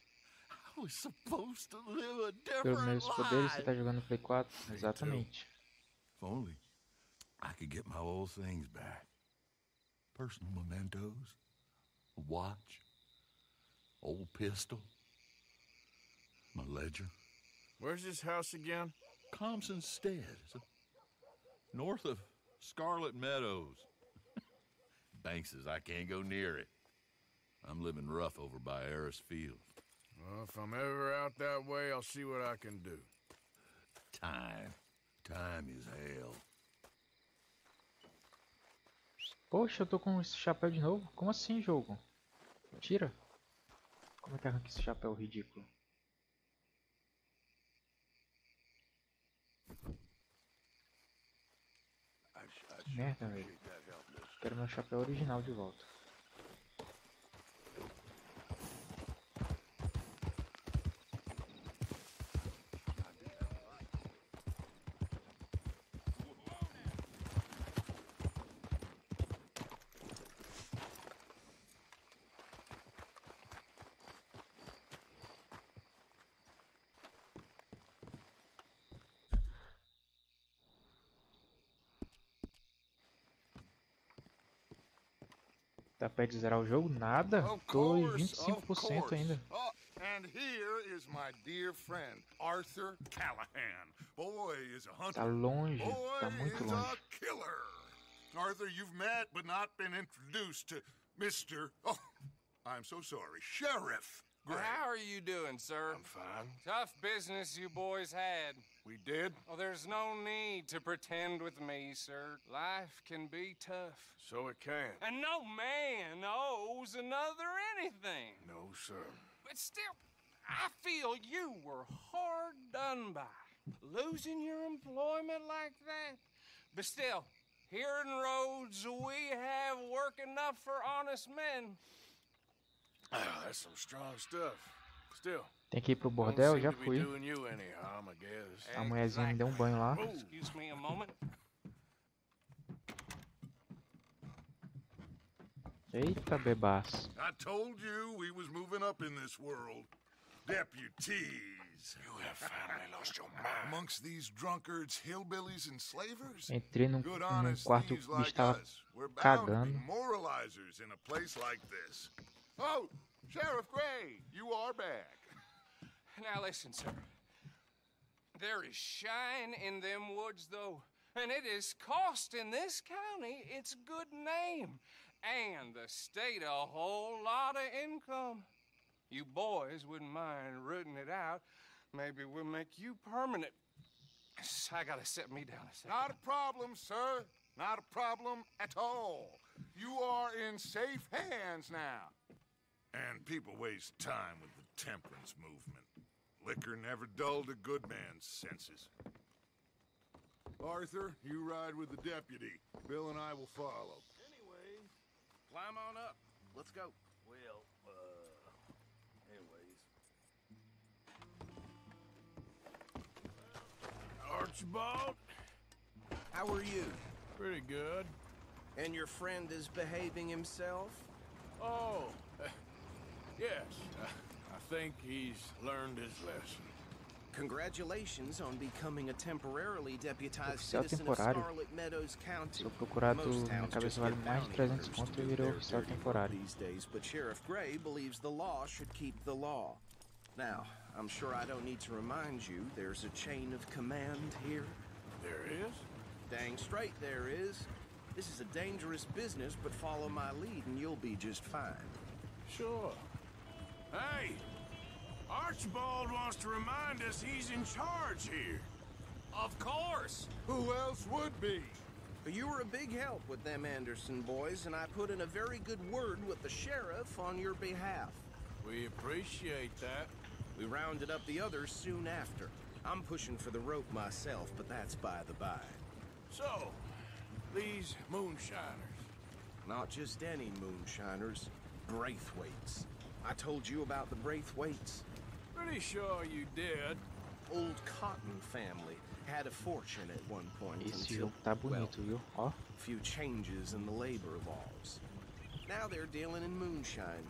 I was supposed to live a Pelos different meus poderes, você life. tá jogando Play 4? Exatamente. If only I could get my old things back. Personal mementos. A watch. Old pistol. My ledger. Where's this house again? Compson's Stead. It's north of Scarlet Meadows. Bank says I can't go near it. I'm living rough over by Harris Field. Well, if I'm ever out that way, I'll see what I can do. Time. Time is hell. Poxa, eu tô com esse chapéu de novo? Como assim, jogo? Tira. Como é que arranca esse chapéu ridículo? Merda, velho. Quero meu chapéu original de volta. Tá perto de zerar o jogo? Nada. Tô em 25% ainda. Oh, and here is my dear friend, Arthur Callahan. Boy is a hunter. Tá longe. Boy Tá muito is longe. a killer. Arthur, you've met but not been introduced to Mr. Oh, I'm so sorry, Sheriff Gray. How are you doing, sir? I'm fine. Tough business you boys had. We did? Oh, there's no need to pretend with me, sir. Life can be tough. So it can. And no man owes another anything. No, sir. But still, I feel you were hard done by. Losing your employment like that. But still, here in Rhodes, we have work enough for honest men. Ah, that's some strong stuff. Still. Tem que ir pro bordel, já fui. A mulherzinha me deu banho lá. Excuse me a moment. Eita, bebaço. I told you we was moving up in this world. Deputies. You have finally lost your mind. Amongst these drunkards, hillbillies, and slavers? Entrei num quarto, o bicho tava cagando. Moralizers in a place like this. Oh, Sheriff Gray, you are back. Now listen, sir. There is shine in them woods, though, and it is costing this county its good name and the state a whole lot of income. You boys wouldn't mind rooting it out. Maybe we'll make you permanent. I gotta set me down a second. Not a problem, sir. Not a problem at all. You are in safe hands now. And people waste time with the temperance movement. Liquor never dulled a good man's senses. Arthur, you ride with the deputy. Bill and I will follow. Anyway, climb on up. Let's go. Well, anyways. Archibald, how are you? Pretty good. And your friend is behaving himself? Oh, yes. I think he's learned his lesson. Congratulations on becoming a temporarily deputized Oficial citizen of temporário. Scarlet Meadows County. Sou procurado, Most minha towns cabeça just vale give mais de bounty 300 hunters conto to e do virou their oficial dirty work temporário. these days, but Sheriff Gray believes the law should keep the law. Now, I'm sure I don't need to remind you there's a chain of command here. There is? Dang straight there is. This is a dangerous business, but follow my lead and you'll be just fine. Sure. Hey! Archibald wants to remind us he's in charge here. Of course! Who else would be? You were a big help with them Anderson boys, and I put in a very good word with the sheriff on your behalf. We appreciate that. We rounded up the others soon after. I'm pushing for the rope myself, but that's by the by. So, these moonshiners. Not just any moonshiners, Braithwaites. I told you about the Braithwaites. Pretty sure you did. Old Cotton family had a fortune at one point Esse until, jogo tá bonito, viu? Ó. few changes in the labor laws. Now they're dealing in moonshine.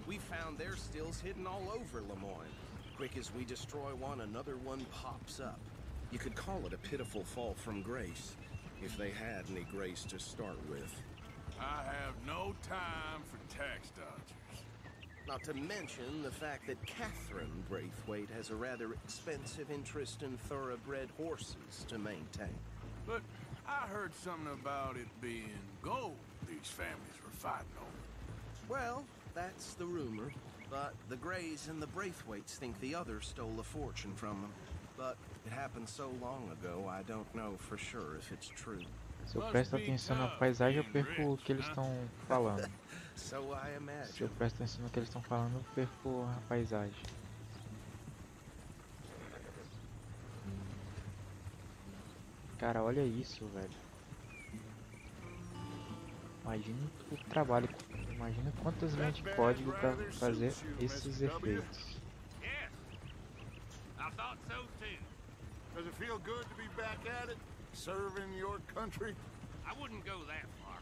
We found their stills hidden all over Lemoyne. Quick as we destroy one, another one pops up. You could call it a pitiful fall from grace, if they had any grace to start with. I have no time for tax dodgers. Not to mention the fact that Catherine Braithwaite has a rather expensive interest in thoroughbred horses to maintain. But I heard something about it being gold these families were fighting over. Well, that's the rumor. But the Greys and the Braithwaites think the others stole a fortune from them. But it happened so long ago, I don't know for sure if it's true. Se eu presto atenção na paisagem, eu perco o que eles estão falando. So I imagine. Se eu presto atenção no que eles estão falando, eu perco a paisagem. Cara, olha isso, velho. Imagina o trabalho. Imagina quantas linhas de código para fazer esses efeitos. Yes, I thought so too. Does it feel good to be back at it? Serving your country? I wouldn't go that far.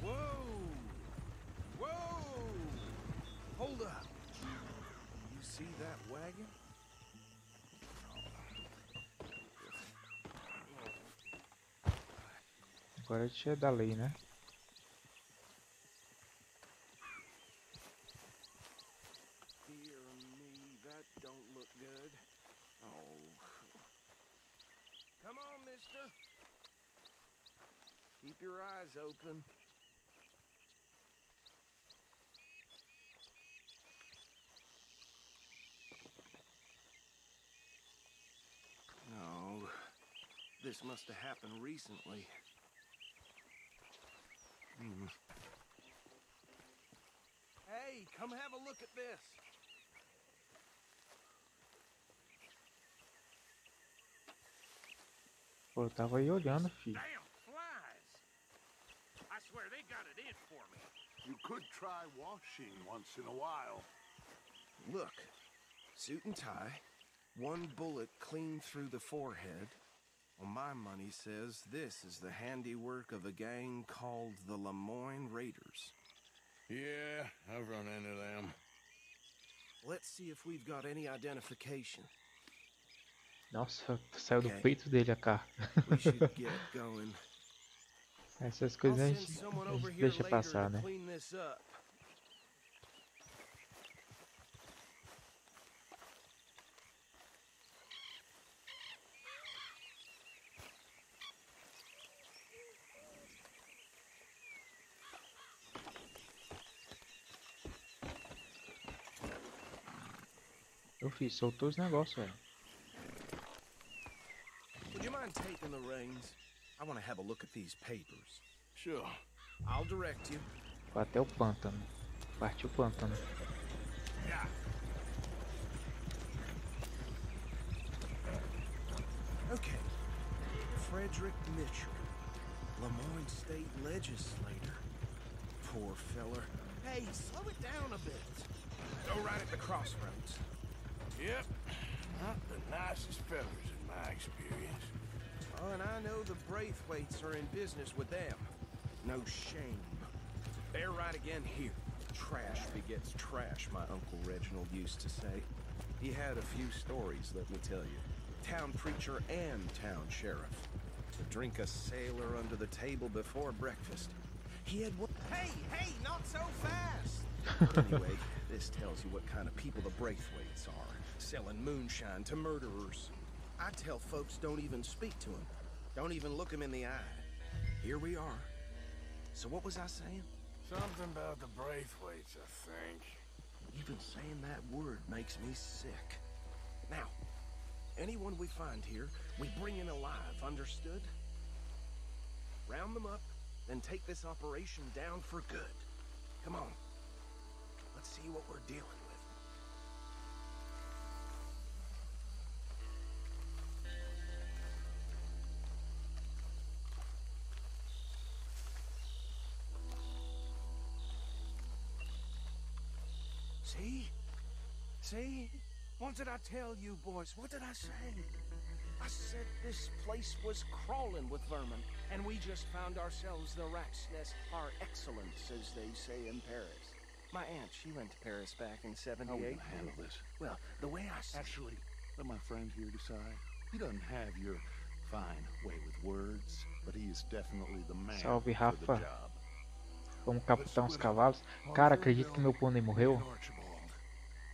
Whoa! Whoa! Hold up. You see that wagon? Agora a gente é da lei, né? Dear me, that don't look good. Oh. Come on, mister. Keep your eyes open. No, this must have happened recently. Hey, come have a look at this. Pô, eu tava aí olhando, filho. Damn flies! I swear they got it in for me. You could try washing once in a while. Look, suit and tie, one bullet clean through the forehead. Well, my money says this is the handiwork of a gang called the Lemoyne Raiders. Yeah, I've run into them. Let's see if we've got any identification. Nossa, saiu do peito dele a carta. We should get going. Essas coisas I'll a send gente someone over here deixa later passar, to né? clean this up. Eu fiz, soltou os negócios, velho. Would you mind taking the reins? I want to have a look at these papers. Sure. I'll direct you. Foi até o pântano. Partiu o pântano. Okay. Frederick Mitchell, Lemoyne State Legislator. Poor feller. Hey, slow it down a bit. Go right at the crossroads. Yep. Not the nicest fellas in my experience. Oh, and I know the Braithwaites are in business with them. No shame. They're right again here. Trash begets trash, my Uncle Reginald used to say. He had a few stories, let me tell you. Town preacher and town sheriff. To drink a sailor under the table before breakfast. He had one... Hey, not so fast! Anyway, this tells you what kind of people the Braithwaites are. Selling moonshine to murderers. I tell folks don't even speak to them. Don't even look them in the eye. Here we are. So what was I saying? Something about the Braithwaites, I think. Even saying that word makes me sick. Now, anyone we find here, we bring in alive, understood? Round them up, then take this operation down for good. Come on. Let's see what we're dealing with. See? What did I tell you, boys? What did I say? I said this place was crawling with vermin, and we just found ourselves the rat's nest par excellence, as they say in Paris. My aunt, she went to Paris back in '78. How are we gonna handle this? Well, the way I see... Actually, let my friend here decide. He doesn't have your fine way with words, but he is definitely the man Salve, for the Rafa. job. Vamos captar uns cavalos. Cara, acredito que meu pônei morreu.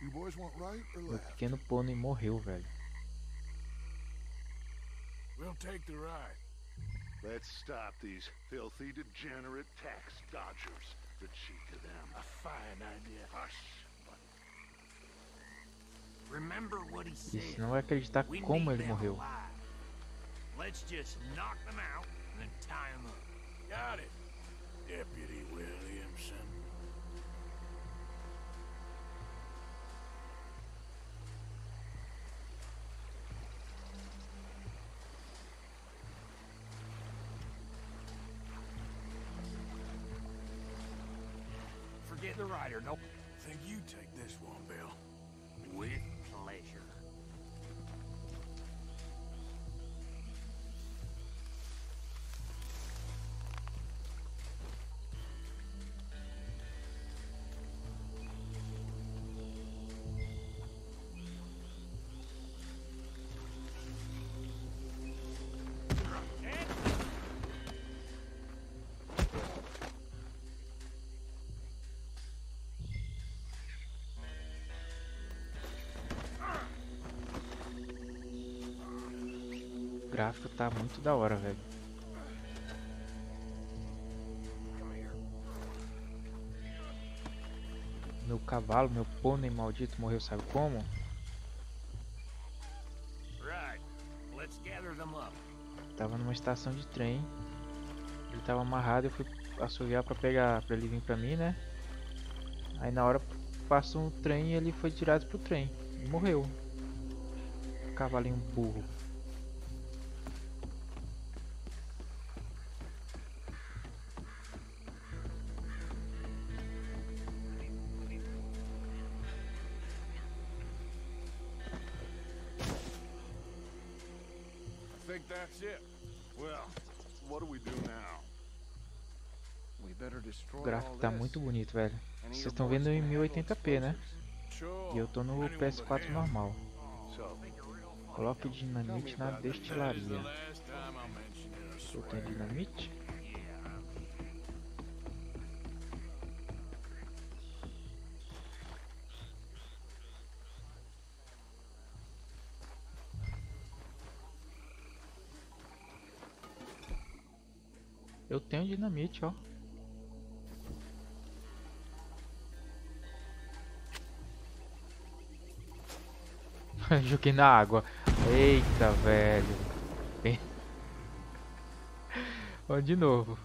You boys want right or Meu left? pequeno pônei morreu, velho. We'll take the ride. Let's stop these filthy, degenerate tax dodgers. The cheek of them. A fine idea. Hush. Remember what he said. Você não vai acreditar We como need ele them morreu. alive. Let's just knock them out and then tie them up. Got it, Deputy Williamson. Forget the rider, no. Think you take this one, Bill. With pleasure. gráfico tá muito da hora, velho. Meu cavalo, meu pônei maldito morreu, sabe como? Tava numa estação de trem. Ele tava amarrado, eu fui assoviar pra pegar, pra ele vir pra mim, né? Aí na hora passou um trem e ele foi direto pro trem. E morreu. Cavalinho burro. I think that's it. Well, what do we do now? We better destroy O gráfico tá muito bonito, velho. Vocês estão vendo em 1080p, né? E eu tô no PS4 normal. Coloque dinamite na destilaria. Eu tenho dinamite? Eu tenho dinamite, ó. Joguei na água. Eita, velho. Ó, de novo.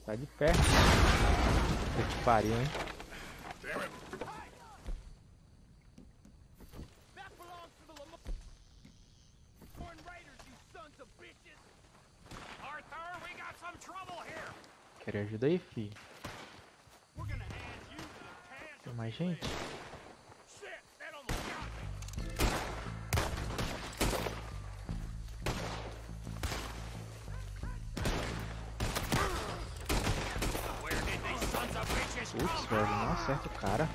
Tá de pé. Puta que pariu, hein? Quer ajuda aí, fi? Tem mais gente? Putz, velho, não acerta o cara.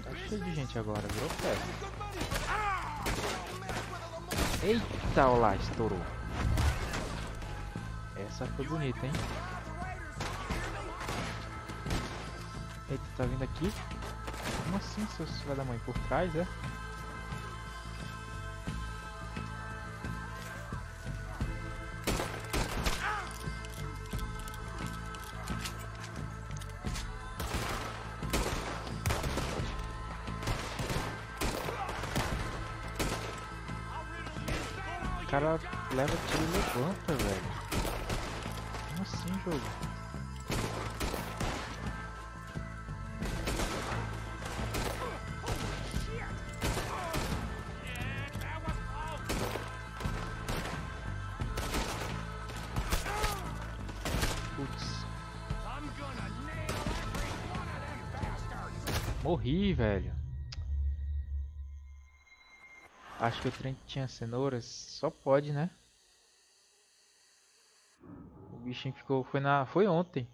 Tá cheio de gente agora, virou festa. Eita, olha lá, estourou. Essa foi bonita, hein? Eita, tá vindo aqui? Como assim, seus filhos da mãe? Por trás, é? O cara leva tiro e levanta, velho. Como assim, jogo? Putz. Morri, velho. Acho que o trem tinha cenouras. Só pode, né? O bichinho ficou... Foi ontem.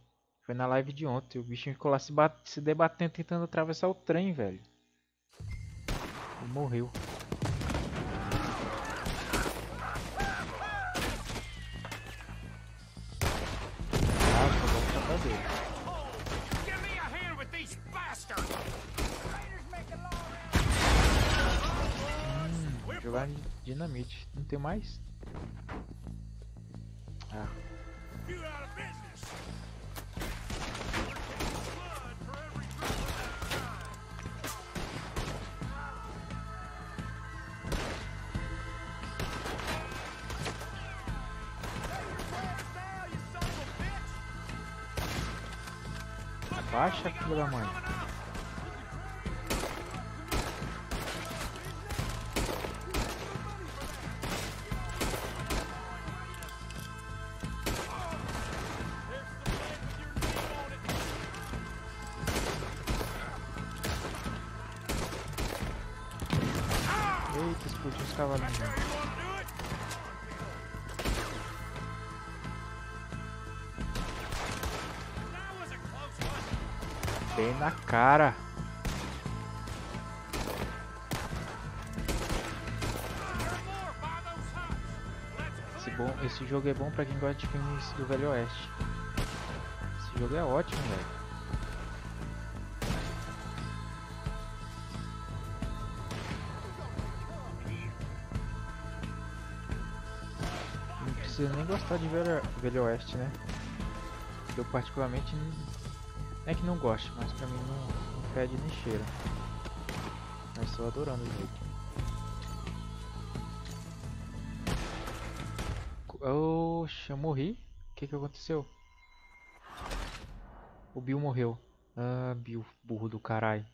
Foi na live de ontem. O bichinho ficou lá se debatendo, tentando atravessar o trem, velho. E morreu. Ah, só vou tratar dele. Jogar dinamite. Não tem mais? Ah. Baixa, filho da mãe. Eita, explodiu os cavalinhos. Bem na cara. Esse jogo é bom pra quem gosta de filmes do Velho Oeste. Esse jogo é ótimo, velho. Não precisa nem gostar de Velho Oeste, né? Eu particularmente não é que não gosto, mas pra mim não fede nem cheira. Mas estou adorando o jogo. Oxe, eu morri? O que aconteceu? O Bill morreu. Ah, Bill, burro do caralho.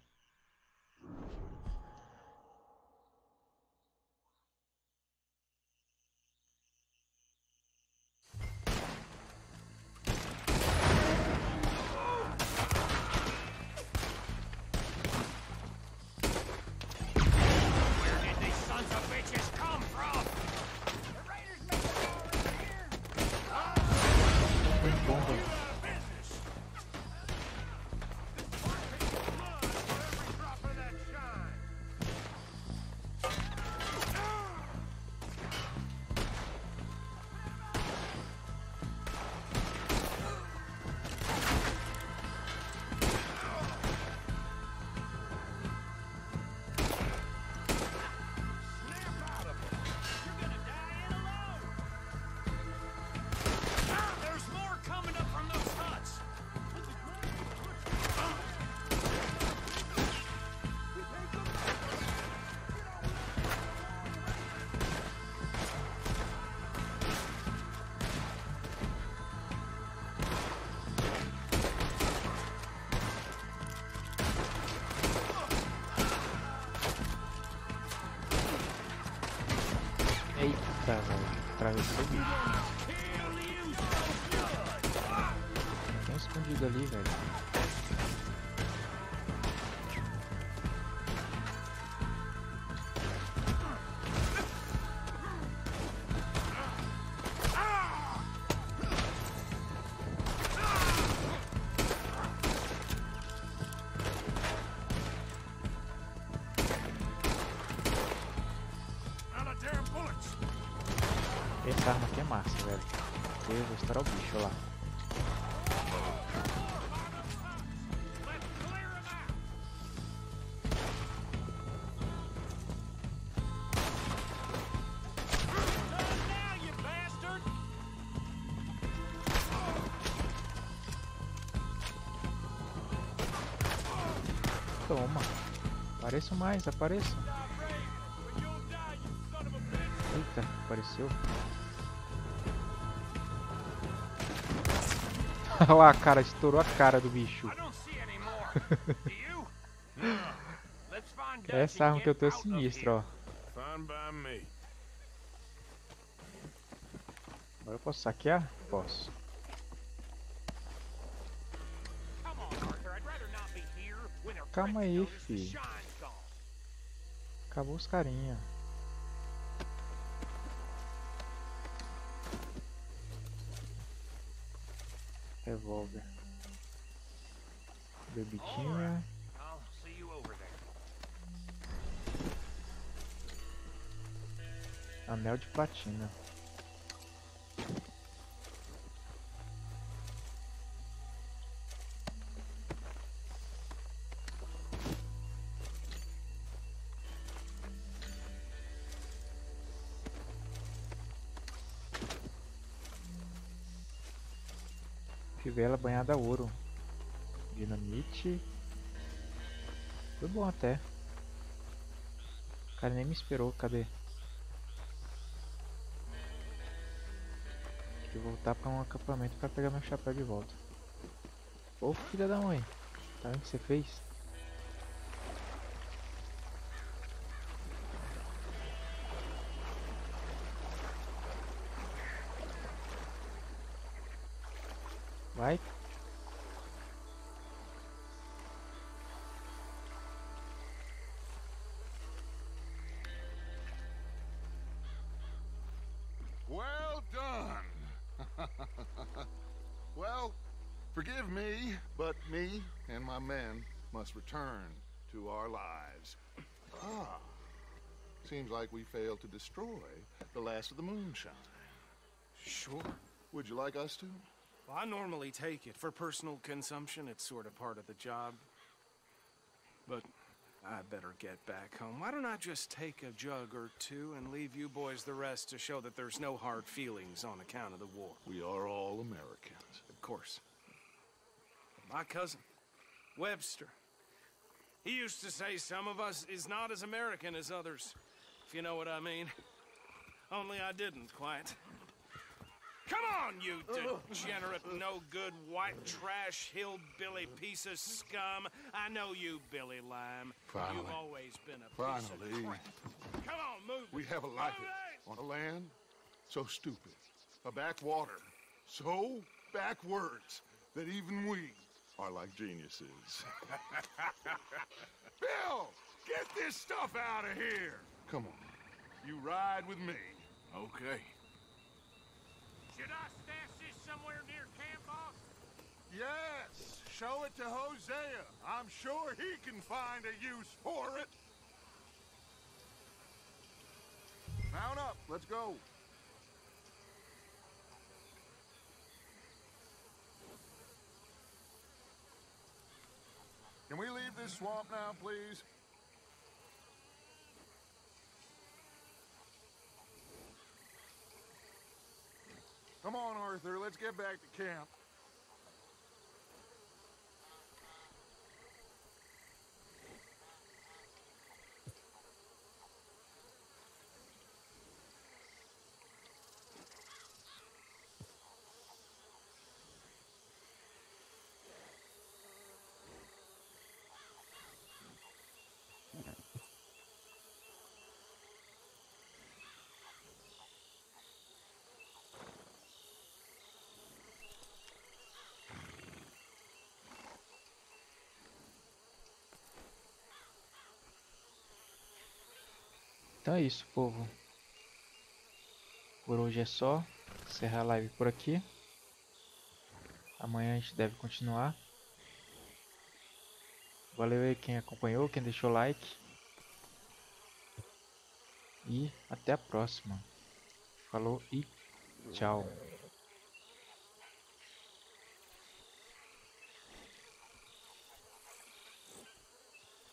Eita, velho. Atravessou o bicho. Tem escondido ali, velho. Essa arma aqui é massa, velho. Eu vou estourar o bicho lá. Toma. Apareçam mais, apareçam. Eita, apareceu. Olha a cara, estourou a cara do bicho. Essa arma que eu tenho é sinistra, ó. Agora eu posso saquear? Posso. Calma aí, fi. Acabou os carinha. Revólver. Bebidinha. Anel de platina. Fivela banhada a ouro. Dinamite. Foi bom até. O cara nem me esperou, cadê? Tem que voltar pra um acampamento pra pegar meu chapéu de volta. Ô filha da mãe, tá vendo o que você fez? Vai. Well done. Well, forgive me, but me and my men must return to our lives. Ah, seems like we failed to destroy the last of the moonshine. Sure. Would you like us to? Well, I normally take it. For personal consumption, it's sort of part of the job. But I better get back home. Why don't I just take a jug or two and leave you boys the rest to show that there's no hard feelings on account of the war? We are all Americans. Of course. My cousin, Webster, he used to say some of us is not as American as others, if you know what I mean. Only I didn't quite. Come on, you degenerate, no-good, white trash, hillbilly piece of scum. I know you, Billy Lime. Finally. You've always been a piece of crap. Come on, move We it. haven't liked Move it. On a land so stupid. A backwater so backwards that even we are like geniuses. Bill, get this stuff out of here. Come on. You ride with me. Okay. Should I stash this somewhere near camp, boss? Yes, show it to Hosea. I'm sure he can find a use for it. Mount up, let's go. Can we leave this swamp now, please? Come on, Arthur, let's get back to camp. Então é isso, povo. Por hoje é só. Encerrar a live por aqui. Amanhã a gente deve continuar. Valeu aí quem acompanhou, quem deixou like. E até a próxima. Falou e tchau.